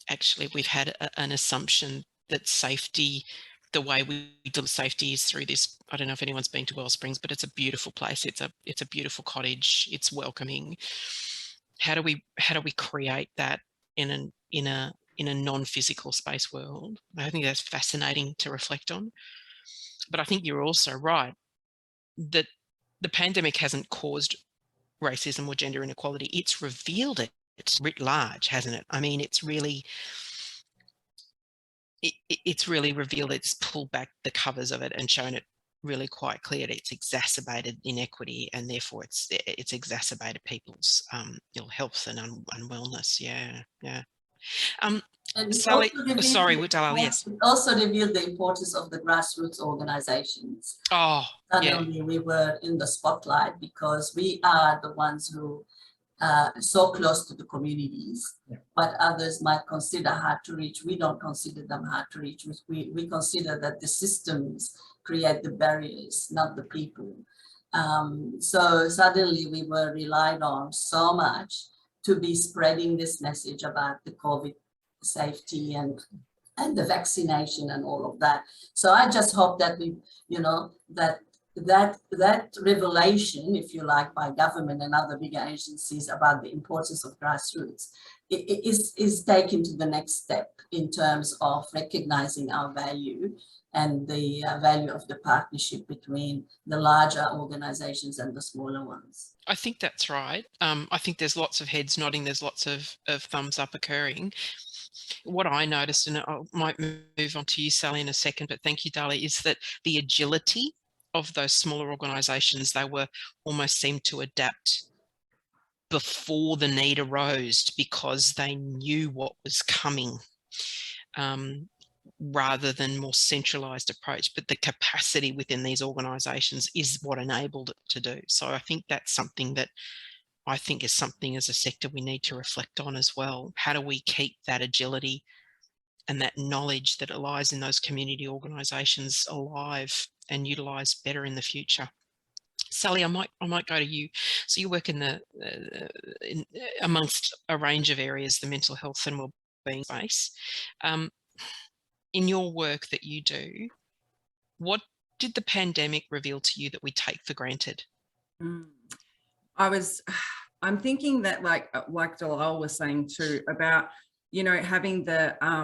actually we've had an assumption that safety, the way we do safety is through this. I don't know if anyone's been to Wellsprings, but it's a beautiful place. It's a beautiful cottage. It's welcoming. How do we create that in a non-physical space world? I think that's fascinating to reflect on. But I think you're also right that the pandemic hasn't caused racism or gender inequality. It's revealed it. It's writ large, hasn't it? I mean, it's really revealed. It's pulled back the covers of it and shown it really quite clear. It's exacerbated inequity, and therefore it's exacerbated people's ill health and unwellness. Yeah. Sally, sorry, Dalal, yes. It also revealed the importance of the grassroots organizations. Suddenly we were in the spotlight because we are the ones who so close to the communities, but others might consider hard to reach. We don't consider them hard to reach. We consider that the systems create the barriers, not the people. So suddenly we were relied on so much to be spreading this message about the COVID safety and the vaccination and all of that. So I just hope that we, you know, that revelation, if you like, by government and other bigger agencies about the importance of grassroots is taken to the next step in terms of recognizing our value and the value of the partnership between the larger organizations and the smaller ones. I think that's right. I think there's lots of heads nodding, there's lots of thumbs up occurring. What I noticed, and I might move on to you, Sally, in a second, but thank you, Dali, is that the agility of those smaller organisations, they were almost seemed to adapt before the need arose because they knew what was coming, rather than more centralised approach. But the capacity within these organisations is what enabled it to do. So I think that's something that I think is something as a sector we need to reflect on as well. How do we keep that agility and that knowledge that lies in those community organisations alive and utilised better in the future? Sally, I might go to you. So you work in amongst a range of areas, the mental health and wellbeing space. In your work that you do, what did the pandemic reveal to you that we take for granted? I'm thinking that like Dalal was saying too, about, you know, having the, I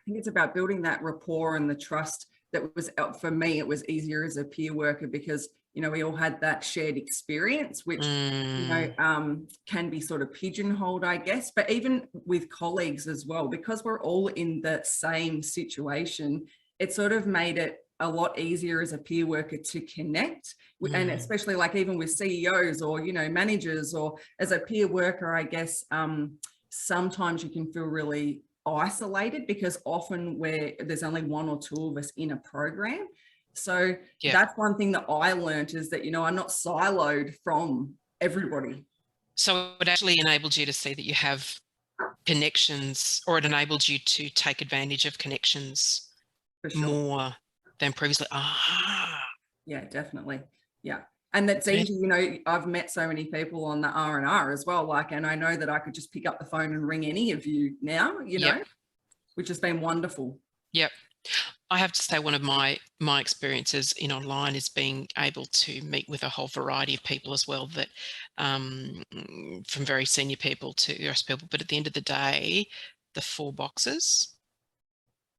think it's about building that rapport and the trust that was, for me, it was easier as a peer worker because, you know, we all had that shared experience, which, you know, can be sort of pigeonholed, I guess, but even with colleagues as well, because we're all in the same situation, it sort of made it a lot easier as a peer worker to connect, and especially like even with CEOs or, you know, managers, or as a peer worker, I guess, sometimes you can feel really isolated because often there's only one or two of us in a program. So that's one thing that I learned, is that, you know, I'm not siloed from everybody. So it actually enabled you to see that you have connections, or it enabled you to take advantage of connections more than previously. Yeah, definitely. Yeah. And that's easy, you know, I've met so many people on the R&R as well, like, and I know that I could just pick up the phone and ring any of you now, you know, which has been wonderful. Yep. I have to say, one of my experiences in online is being able to meet with a whole variety of people as well, that from very senior people to the rest of people. But at the end of the day, the 4 boxes,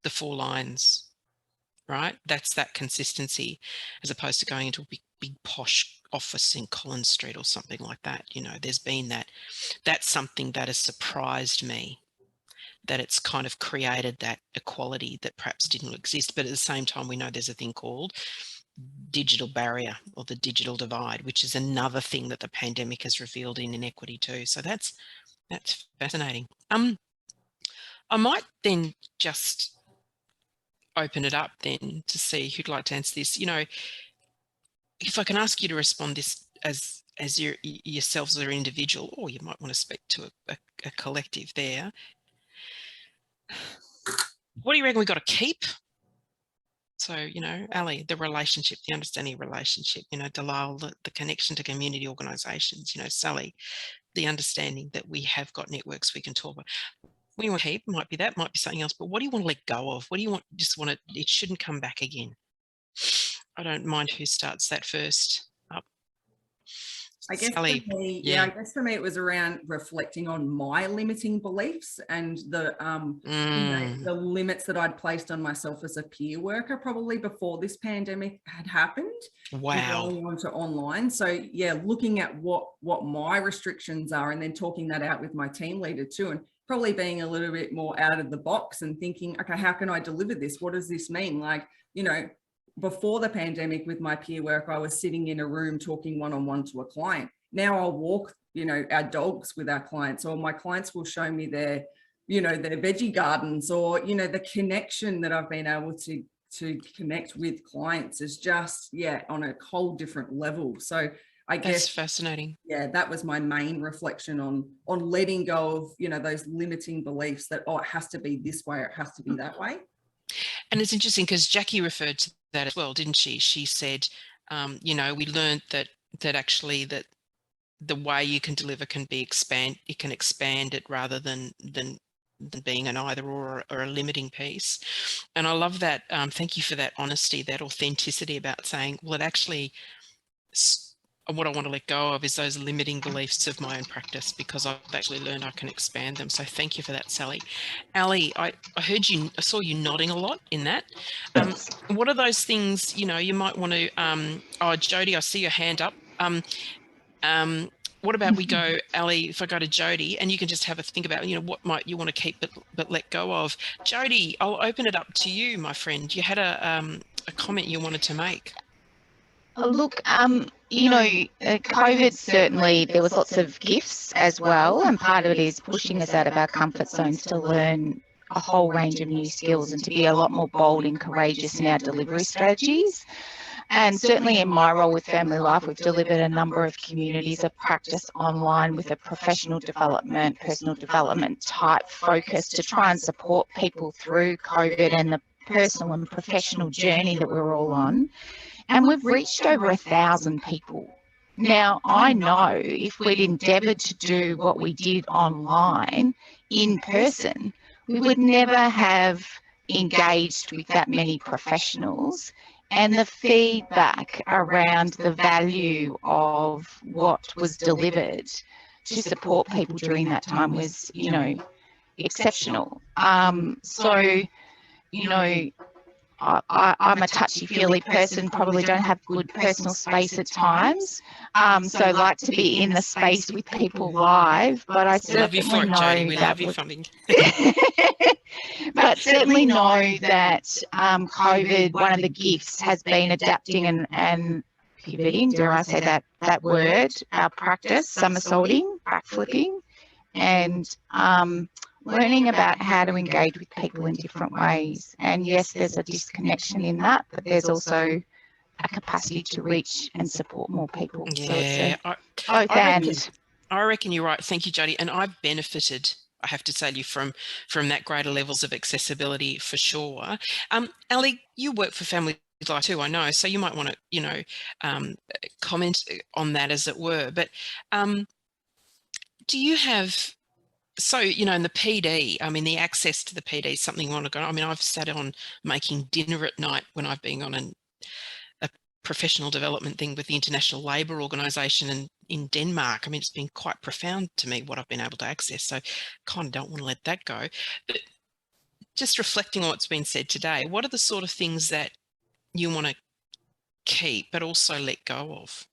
the 4 lines, right? That's that consistency, as opposed to going into a big posh office in Collins Street or something like that. You know, there's been that. That's something that has surprised me, that it's kind of created that equality that perhaps didn't exist. But at the same time, we know there's a thing called digital barrier, or the digital divide, which is another thing that the pandemic has revealed in inequity too. So that's fascinating. I might then just open it up then to see who'd like to answer this. You know, if I can ask you to respond this as yourselves as an individual, or you might want to speak to a collective there. What do you reckon we got to keep? So, you know, Ali, the relationship, the understanding of relationship, you know, Dalal, the connection to community organisations, you know, Sally, the understanding that we have got networks we can talk about. What do you want to keep? Might be that, might be something else, but what do you want to let go of? What do you want, just want it shouldn't come back again? I don't mind who starts that first up. I guess Sally, for me, I guess for me it was around reflecting on my limiting beliefs and the you know, the limits that I'd placed on myself as a peer worker probably before this pandemic had happened. Wow. Going onto online. So yeah, looking at what my restrictions are, and then talking that out with my team leader too, and probably being a little bit more out of the box and thinking, okay, how can I deliver this? What does this mean? Like, you know, before the pandemic with my peer work, I was sitting in a room talking one-on-one to a client. Now I'll walk, you know, our dogs with our clients, or my clients will show me their, you know, their veggie gardens, or, you know, the connection that I've been able to connect with clients is just, yeah, on a whole different level. So I guess that's fascinating. Yeah, that was my main reflection on letting go of, you know, those limiting beliefs that, oh, it has to be this way, or it has to be that way. And it's interesting because Jackie referred to that as well, didn't she? She said, you know, we learned that actually that the way you can deliver can be you can expand it rather than being an either or a limiting piece. And I love that. Thank you for that honesty, that authenticity about saying, well, it actually, what I want to let go of is those limiting beliefs of my own practice, because I've actually learned I can expand them. So thank you for that, Sally. Ali, I heard you, I saw you nodding a lot in that. What are those things, you know, you might want to, oh, Jody, I see your hand up. What about we go, Ali, if I go to Jody, and you can just have a think about, you know, what might you want to keep but let go of. Jody, I'll open it up to you, my friend. You had a comment you wanted to make. Look, you know, COVID, certainly there was lots of gifts as well, and part of it is pushing us out of our comfort zones to learn a whole range of new skills and to be a lot more bold and courageous in our delivery strategies. And certainly in my role with Family Life, we've delivered a number of communities of practice online with a professional development, personal development type focus to try and support people through COVID and the personal and professional journey that we're all on. And we've reached over 1,000 people. Now, I know if we'd endeavoured to do what we did online in person, we would never have engaged with that many professionals. And the feedback around the value of what was delivered to support people during that time was, you know, exceptional. So, you know, I'm a touchy-feely person, probably don't have good personal space at times. So I like to be in the space with people live, but I certainly but certainly know that COVID, one of the gifts has been adapting and pivoting, dare I say that word, our practice, somersaulting, backflipping, and learning about how to engage with people in different ways. And yes, there's a disconnection in that, but there's also a capacity to reach and support more people. Yeah, So it's I reckon you're right. Thank you, Jody. And I've benefited I have to say to you, from that greater levels of accessibility for sure. Ali, you work for Family Life too, I know, so you might want to, you know, comment on that, as it were. But do you have, so, you know, in the PD, I mean, the access to the PD is something you want to go. I mean, I've sat on making dinner at night when I've been on a professional development thing with the International Labour Organisation in Denmark. I mean, it's been quite profound to me what I've been able to access. So kind of don't want to let that go. But just reflecting on what's been said today, what are the sort of things that you want to keep but also let go of?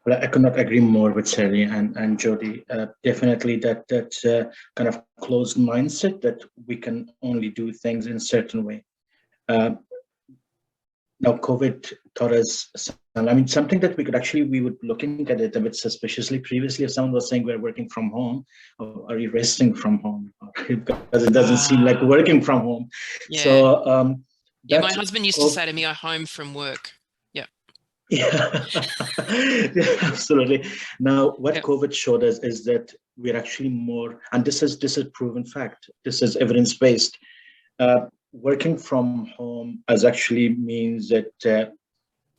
Well, I could not agree more with Sally and Jodie. Definitely that kind of closed mindset that we can only do things in a certain way. Now, COVID taught us, I mean, something that we were looking at it a bit suspiciously previously. If someone was saying we're working from home, or are you resting from home? Because it doesn't seem like working from home. Yeah. So, yeah, my husband used to say to me, "I'm home from work." Yeah. Yeah, yeah, absolutely. Now, what COVID showed us is that we're actually more, and this is proven fact. This is evidence-based. Working from home actually means that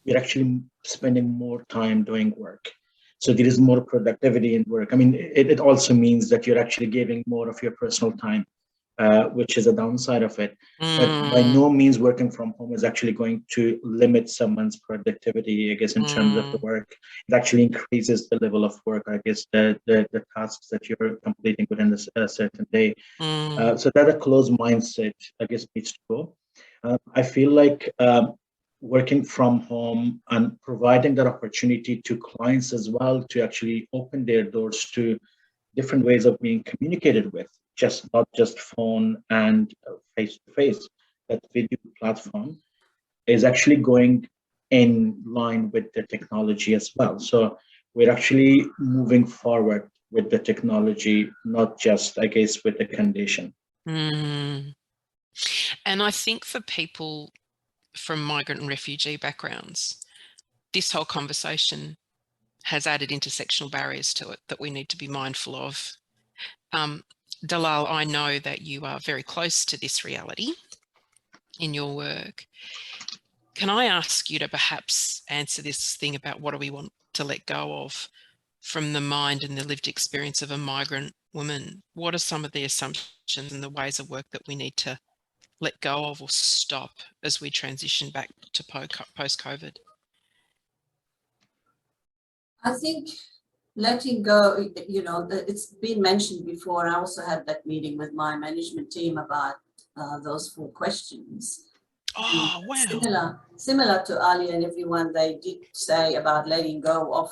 we're actually spending more time doing work. So there is more productivity in work. I mean, it also means that you're actually giving more of your personal time, which is a downside of it. But by no means working from home is actually going to limit someone's productivity, I guess, in terms of the work. It actually increases the level of work, I guess, the tasks that you're completing within a certain day. So that a closed mindset, I guess, needs to go. I feel like working from home and providing that opportunity to clients as well to actually open their doors to different ways of being communicated with, not just phone and face-to-face. That video platform is actually going in line with the technology as well. So we're actually moving forward with the technology, not just, I guess, with the condition. And I think for people from migrant and refugee backgrounds, this whole conversation has added intersectional barriers to it that we need to be mindful of. Dalal, I know that you are very close to this reality in your work. Can I ask you to perhaps answer this thing about what do we want to let go of from the mind and the lived experience of a migrant woman? What are some of the assumptions and the ways of work that we need to let go of or stop as we transition back to post-COVID? I think letting go, you know, it's been mentioned before. I also had that meeting with my management team about those 4 questions. Oh, wow. Similar to Ali and everyone, they did say about letting go of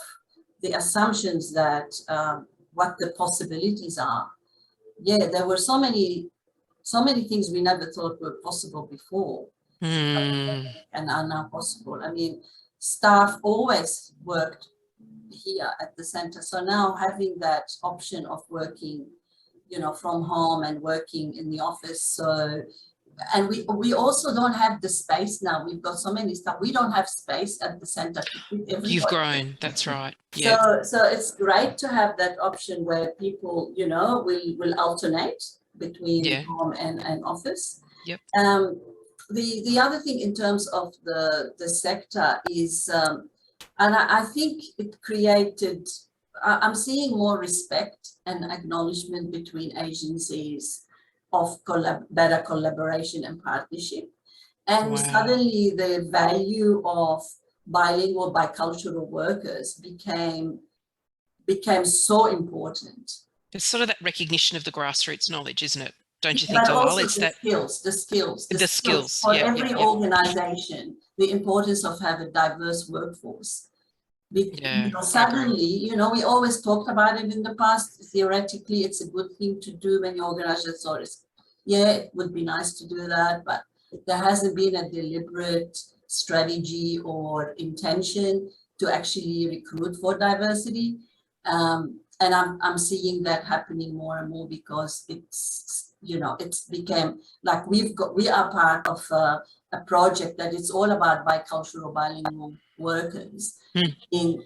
the assumptions that what the possibilities are. Yeah, there were so many things we never thought were possible before and are now possible. I mean, staff always worked here at the center. So now having that option of working, you know, from home and working in the office. So, and we also don't have the space now. We've got so many stuff. We don't have space at the center to put everybody. You've grown, that's right. Yeah. So it's great to have that option where people, you know, will alternate between home and office. Yep. The other thing in terms of the sector is, and I think it created, I'm seeing more respect and acknowledgement between agencies of better collaboration and partnership. And suddenly the value of bilingual, bicultural workers became so important. It's sort of that recognition of the grassroots knowledge, isn't it? Don't you think, But Dalal? also It's the skills. For every organization, the importance of having a diverse workforce. Because suddenly, you know, we always talked about it in the past. Theoretically, it's a good thing to do when you organize your stories. Yeah, it would be nice to do that, but there hasn't been a deliberate strategy or intention to actually recruit for diversity. And I'm seeing that happening more and more because it's you know, it's became like we are part of a project that it's all about bicultural, bilingual workers in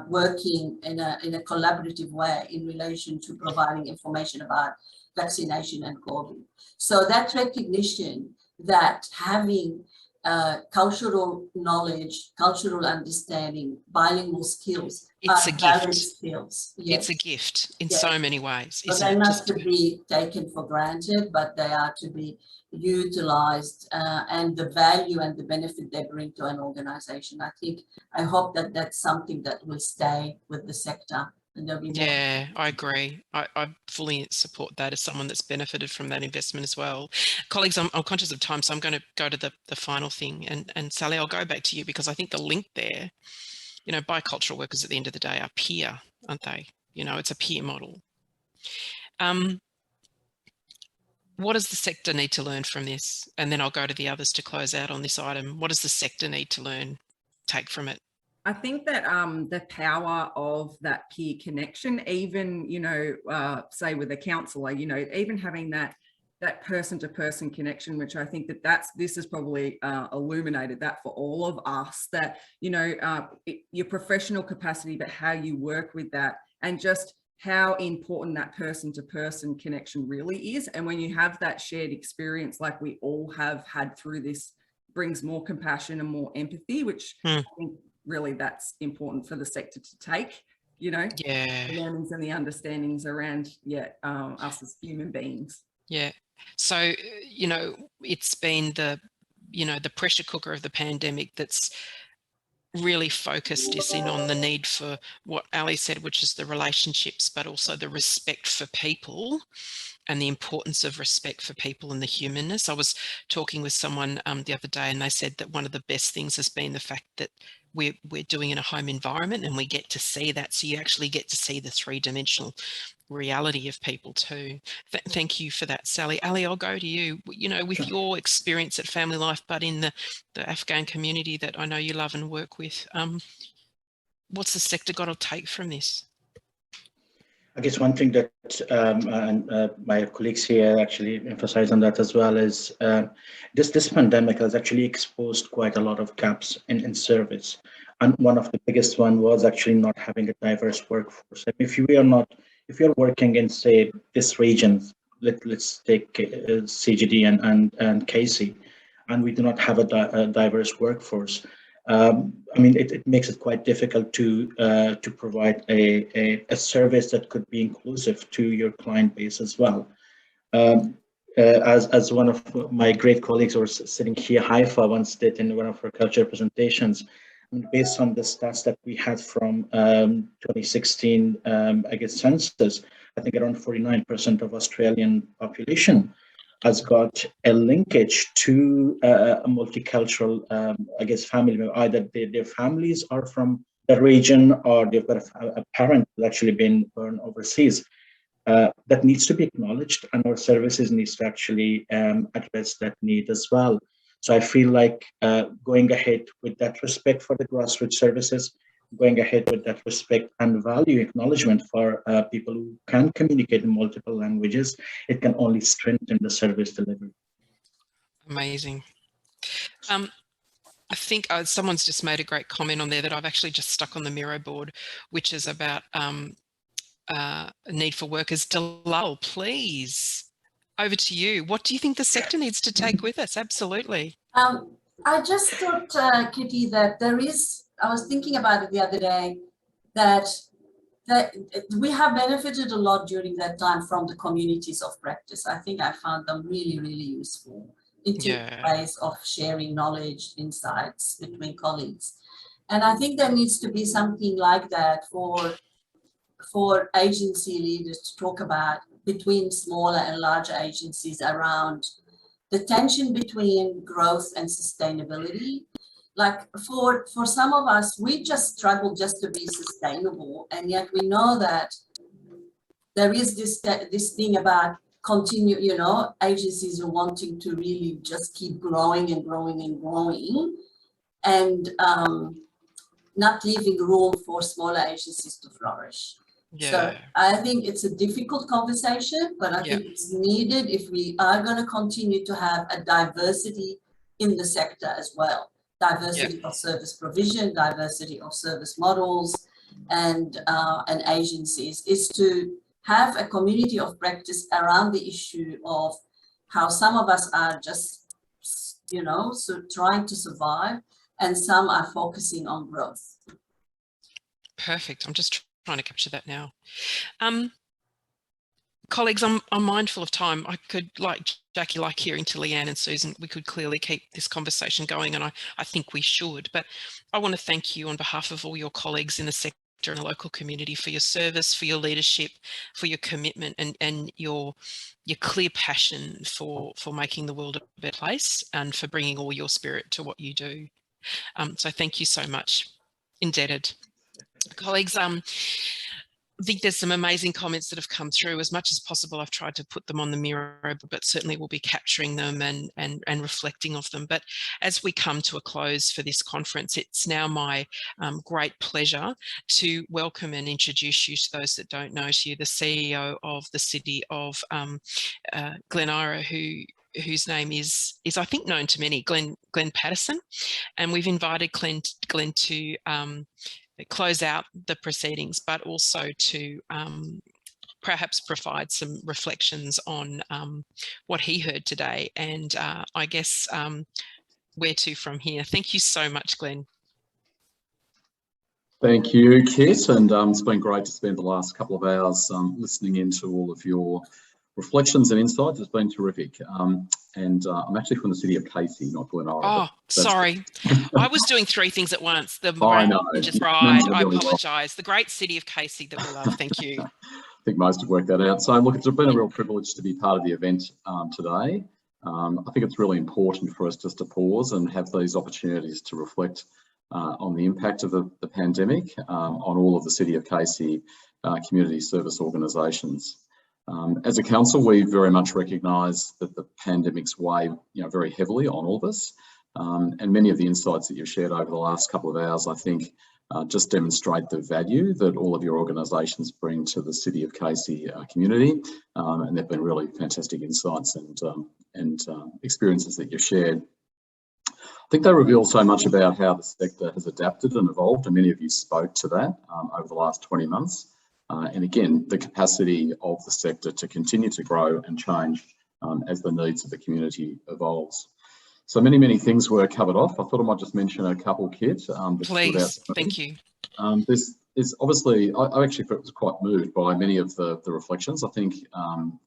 working in a collaborative way in relation to providing information about vaccination and COVID. So that recognition that having cultural knowledge, cultural understanding, bilingual skills it's are a valid gift. skills. Yes. It's a gift in so many ways. So they're not to be taken for granted, but they are to be utilized, and the value and the benefit they bring to an organization. I hope that that's something that will stay with the sector. And there'll be more. Yeah, I agree. I fully support that as someone that's benefited from that investment as well. Colleagues, I'm conscious of time, so I'm going to go to the final thing. And Sally, I'll go back to you, because I think the link there, you know, bicultural workers at the end of the day are peer, aren't they? You know, it's a peer model. What does the sector need to learn from this? And then I'll go to the others to close out on this item. What does the sector need to learn, take from it? I think that the power of that peer connection, even, you know, say with a counsellor, you know, even having that person-to-person connection, which I think this has probably illuminated that for all of us, that, you know, your professional capacity, but how you work with that, and just how important that person-to-person connection really is. And when you have that shared experience, like we all have had through this, brings more compassion and more empathy, which I think really that's important for the sector to take, you know, the learnings and the understandings around, us as human beings. Yeah. So, you know, it's been the pressure cooker of the pandemic that's really focused us in on the need for what Ali said, which is the relationships, but also the respect for people and the importance of respect for people and the humanness. I was talking with someone the other day, and they said that one of the best things has been the fact that we're doing in a home environment, and we get to see that. So you actually get to see the three-dimensional reality of people too. Thank you for that, Sally. Ali, I'll go to you. You know, with your experience at Family Life, but in the Afghan community that I know you love and work with, what's the sector got to take from this? I guess one thing that my colleagues here actually emphasize on that as well is this pandemic has actually exposed quite a lot of gaps in service. And one of the biggest one was actually not having a diverse workforce. If you're working in, say, this region, let's take CGD and KC, and we do not have a diverse workforce. I mean, it makes it quite difficult to provide a service that could be inclusive to your client base as well. As one of my great colleagues who was sitting here, Haifa, once did in one of her culture presentations, based on the stats that we had from 2016, I guess, census, I think around 49% of Australian population has got a linkage to a multicultural, I guess, family. Either their families are from the region, or they've got a parent who's actually been born overseas. That needs to be acknowledged, and our services needs to actually address that need as well. So I feel like going ahead with that respect for the grassroots services, going ahead with that respect and value acknowledgement for people who can communicate in multiple languages, it can only strengthen the service delivery. Amazing. I think someone's just made a great comment on there that I've actually just stuck on the Miro board, which is about need for workers. Dalal, please, over to you. What do you think the sector needs to take with us? Absolutely. I just thought, Kitty, that I was thinking about it the other day, that we have benefited a lot during that time from the communities of practice. I think I found them really, really useful in ways of sharing knowledge, insights between colleagues. And I think there needs to be something like that for agency leaders to talk about between smaller and larger agencies around the tension between growth and sustainability. Like for some of us, we just struggle just to be sustainable, and yet we know that there is this thing about continue, you know, agencies are wanting to really just keep growing and growing and growing, and not leaving room for smaller agencies to flourish. So I think it's a difficult conversation, but I think it's needed if we are going to continue to have a diversity in the sector as well. Diversity of service provision, diversity of service models and agencies, is to have a community of practice around the issue of how some of us are just, you know, so trying to survive and some are focusing on growth. Perfect. I'm just trying to capture that now. Colleagues, I'm mindful of time. I could, like Jackie, like hearing to Leanne and Susan, we could clearly keep this conversation going, and I think we should. But I want to thank you on behalf of all your colleagues in the sector and the local community for your service, for your leadership, for your commitment and your clear passion for making the world a better place and for bringing all your spirit to what you do. So thank you so much. Indebted. Colleagues, I think there's some amazing comments that have come through. As much as possible, I've tried to put them on the mirror, but certainly we'll be capturing them and reflecting of them. But as we come to a close for this conference, it's now my great pleasure to welcome and introduce you to those that don't know you, the CEO of the City of Glen Eira, whose name is I think known to many, Glenn Patterson, and we've invited Glenn to close out the proceedings, but also to perhaps provide some reflections on what he heard today, and I guess where to from here. Thank you so much, Glenn. Thank you, Kit, and it's been great to spend the last couple of hours listening into all of your reflections and insights. It's been terrific. And I'm actually from the city of Casey, not Glen Eira. Oh, sorry. I was doing three things at once. The I know. Just right. I apologise. The great city of Casey that we love. Thank you. I think most have worked that out. So look, it's been a real privilege to be part of the event today. I think it's really important for us just to pause and have these opportunities to reflect on the impact of the pandemic on all of the City of Casey community service organisations. As a council, we very much recognise that the pandemic's weighed, very heavily on all of us, and many of the insights that you've shared over the last couple of hours, I think, just demonstrate the value that all of your organisations bring to the City of Casey community, and they've been really fantastic insights and experiences that you've shared. I think they reveal so much about how the sector has adapted and evolved, and many of you spoke to that over the last 20 months. And again, the capacity of the sector to continue to grow and change as the needs of the community evolves. So many things were covered off. I thought I might just mention a couple, Kit. Please, thank you. This is obviously, I actually was quite moved by many of the reflections. I think,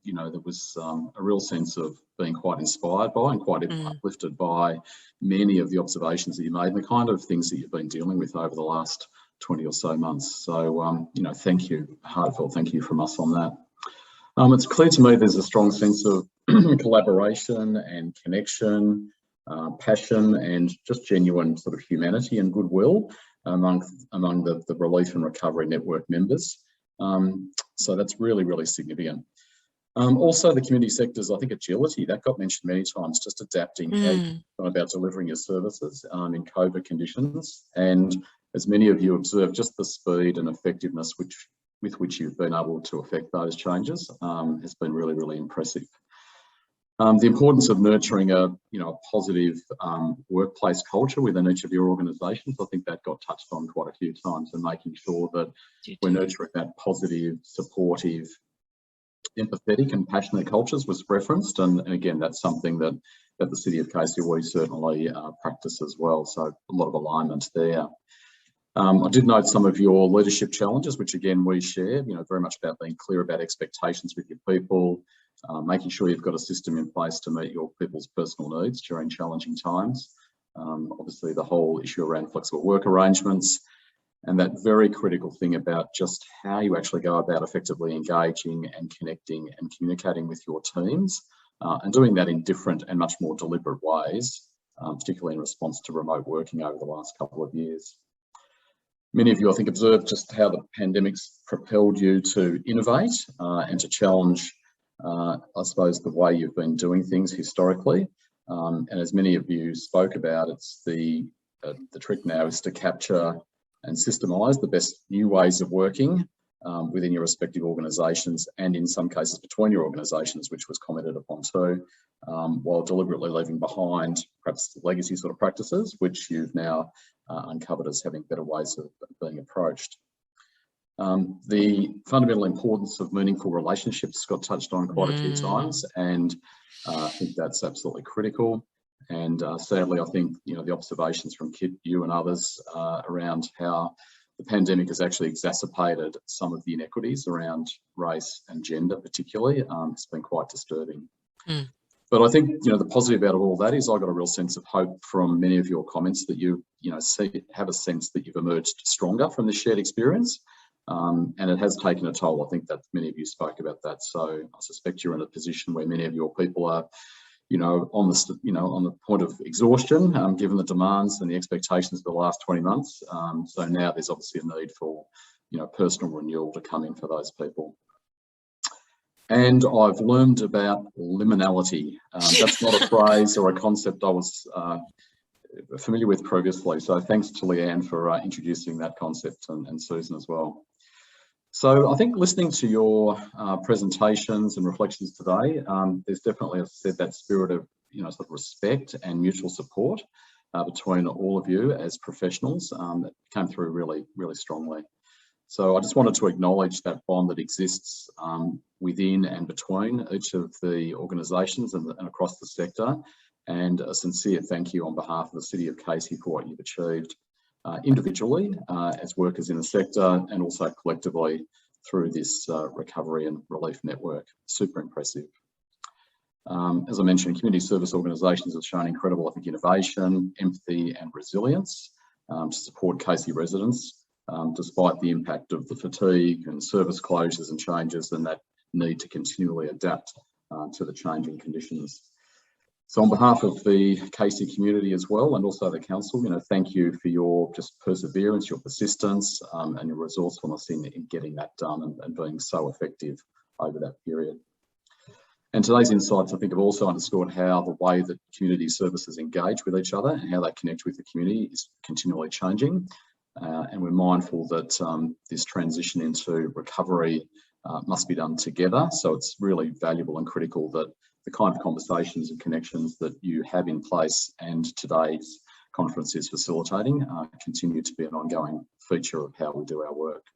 there was a real sense of being quite inspired by and quite uplifted by many of the observations that you made and the kind of things that you've been dealing with over the last 20 or so months. So, thank you, heartfelt thank you from us on that. It's clear to me there's a strong sense of collaboration and connection, passion, and just genuine sort of humanity and goodwill among the Relief and Recovery Network members. So that's really significant. Also, the community sector's, I think, agility, that got mentioned many times, just adapting how you've gone about delivering your services in COVID conditions. And as many of you observed, just the speed and effectiveness with which you've been able to affect those changes has been really impressive. The importance of nurturing a positive workplace culture within each of your organisations, I think that got touched on quite a few times, and making sure that we're nurturing that positive, supportive, empathetic and passionate cultures was referenced, and again, that's something that the City of Casey we certainly practice as well, so a lot of alignment there. I did note some of your leadership challenges, which again we share, very much about being clear about expectations with your people, making sure you've got a system in place to meet your people's personal needs during challenging times. Obviously the whole issue around flexible work arrangements, and that very critical thing about just how you actually go about effectively engaging and connecting and communicating with your teams, and doing that in different and much more deliberate ways, particularly in response to remote working over the last couple of years. Many of you, I think, observed just how the pandemic's propelled you to innovate and to challenge, I suppose, the way you've been doing things historically. And as many of you spoke about, it's the trick now is to capture and systemise the best new ways of working within your respective organisations, and in some cases between your organisations, which was commented upon too, while deliberately leaving behind perhaps legacy sort of practices, which you've now uncovered as having better ways of being approached. The fundamental importance of meaningful relationships got touched on quite a few times, and I think that's absolutely critical. And sadly, I think, you know, the observations from Kit, you and others around how the pandemic has actually exacerbated some of the inequities around race and gender particularly, has been quite disturbing. But I think, you know, the positive out of all that is I got a real sense of hope from many of your comments that you know, have a sense that you've emerged stronger from this shared experience. And it has taken a toll. I think that many of you spoke about that. So I suspect you're in a position where many of your people are, you know, on the point of exhaustion, given the demands and the expectations of the last 20 months. So now there's obviously a need for, you know, personal renewal to come in for those people. And I've learned about liminality. That's not a phrase or a concept I was familiar with previously. So thanks to Leanne for introducing that concept, and Susan as well. So I think listening to your presentations and reflections today, there's definitely, as I said, that spirit of, you know, sort of respect and mutual support between all of you as professionals that came through really, really strongly. So I just wanted to acknowledge that bond that exists within and between each of the organisations and across the sector, and a sincere thank you on behalf of the City of Casey for what you've achieved individually as workers in the sector, and also collectively through this recovery and relief network. Super impressive. As I mentioned, community service organisations have shown incredible, I think, innovation, empathy and resilience to support Casey residents, despite the impact of the fatigue and service closures and changes, and that need to continually adapt to the changing conditions. So on behalf of the Casey community as well, and also the council, you know, thank you for your just perseverance, your persistence, and your resourcefulness in getting that done and being so effective over that period. And today's insights, I think, have also underscored how the way that community services engage with each other and how they connect with the community is continually changing. And we're mindful that this transition into recovery must be done together. So it's really valuable and critical that the kind of conversations and connections that you have in place and today's conference is facilitating continue to be an ongoing feature of how we do our work.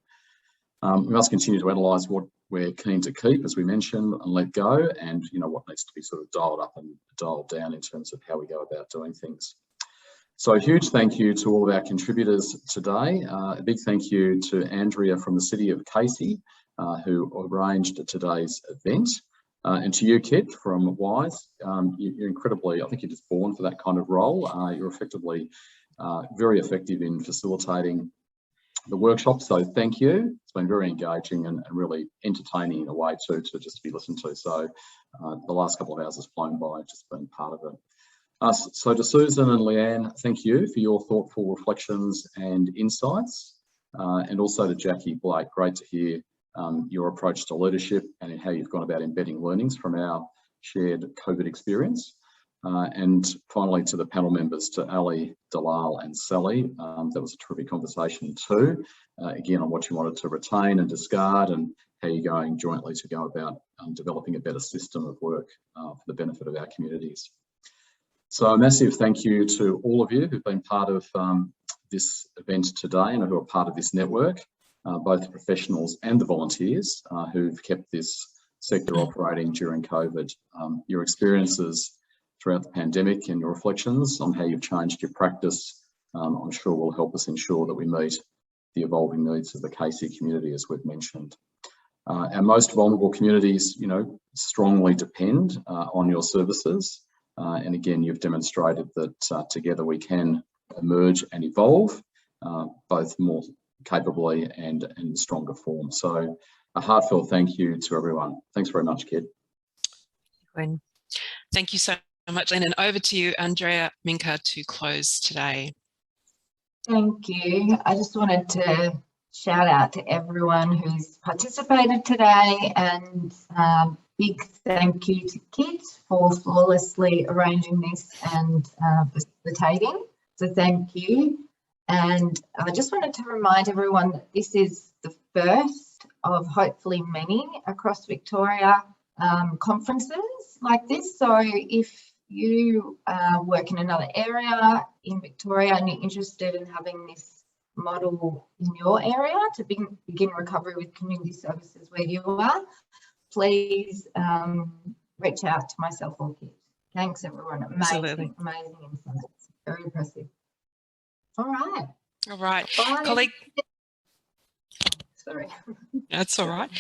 We must continue to analyse what we're keen to keep, as we mentioned, and let go, and, you know, what needs to be sort of dialed up and dialed down in terms of how we go about doing things. So a huge thank you to all of our contributors today. A big thank you to Andrea from the City of Casey, who arranged today's event. And to you, Kit, from WHISE, you're incredibly, I think you're just born for that kind of role. You're effectively very effective in facilitating the workshop, so thank you. It's been very engaging and really entertaining in a way too, to just be listened to. So the last couple of hours has flown by, just being part of it. So to Susan and Leanne, thank you for your thoughtful reflections and insights. And also to Jackie Blake, great to hear your approach to leadership and how you've gone about embedding learnings from our shared COVID experience. And finally to the panel members, to Ali, Dalal and Sally, that was a terrific conversation too, again on what you wanted to retain and discard, and how you're going jointly to go about developing a better system of work for the benefit of our communities. So a massive thank you to all of you who've been part of this event today and who are part of this network, both the professionals and the volunteers who've kept this sector operating during COVID. Your experiences throughout the pandemic and your reflections on how you've changed your practice, I'm sure will help us ensure that we meet the evolving needs of the Casey community, as we've mentioned. Our most vulnerable communities, you know, strongly depend on your services. And again, you've demonstrated that together we can emerge and evolve, both more capably and in stronger form. So a heartfelt thank you to everyone. Thanks very much, Kit. Thank you so much, and over to you, Andrea Minka, to close today. Thank you. I just wanted to shout out to everyone who's participated today, and big thank you to Kit for flawlessly arranging this and facilitating. So thank you. And I just wanted to remind everyone that this is the first of hopefully many across Victoria conferences like this. So if you work in another area in Victoria and you're interested in having this model in your area to begin recovery with community services where you are, please reach out to myself or Kit. Thanks everyone. Amazing insights. Very impressive. All right. Bye. Colleague. Sorry. That's all right.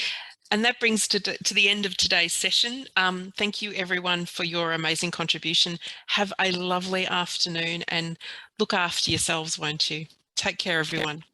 And that brings to the end of today's session. Thank you everyone for your amazing contribution. Have a lovely afternoon and look after yourselves, won't you? Take care, everyone.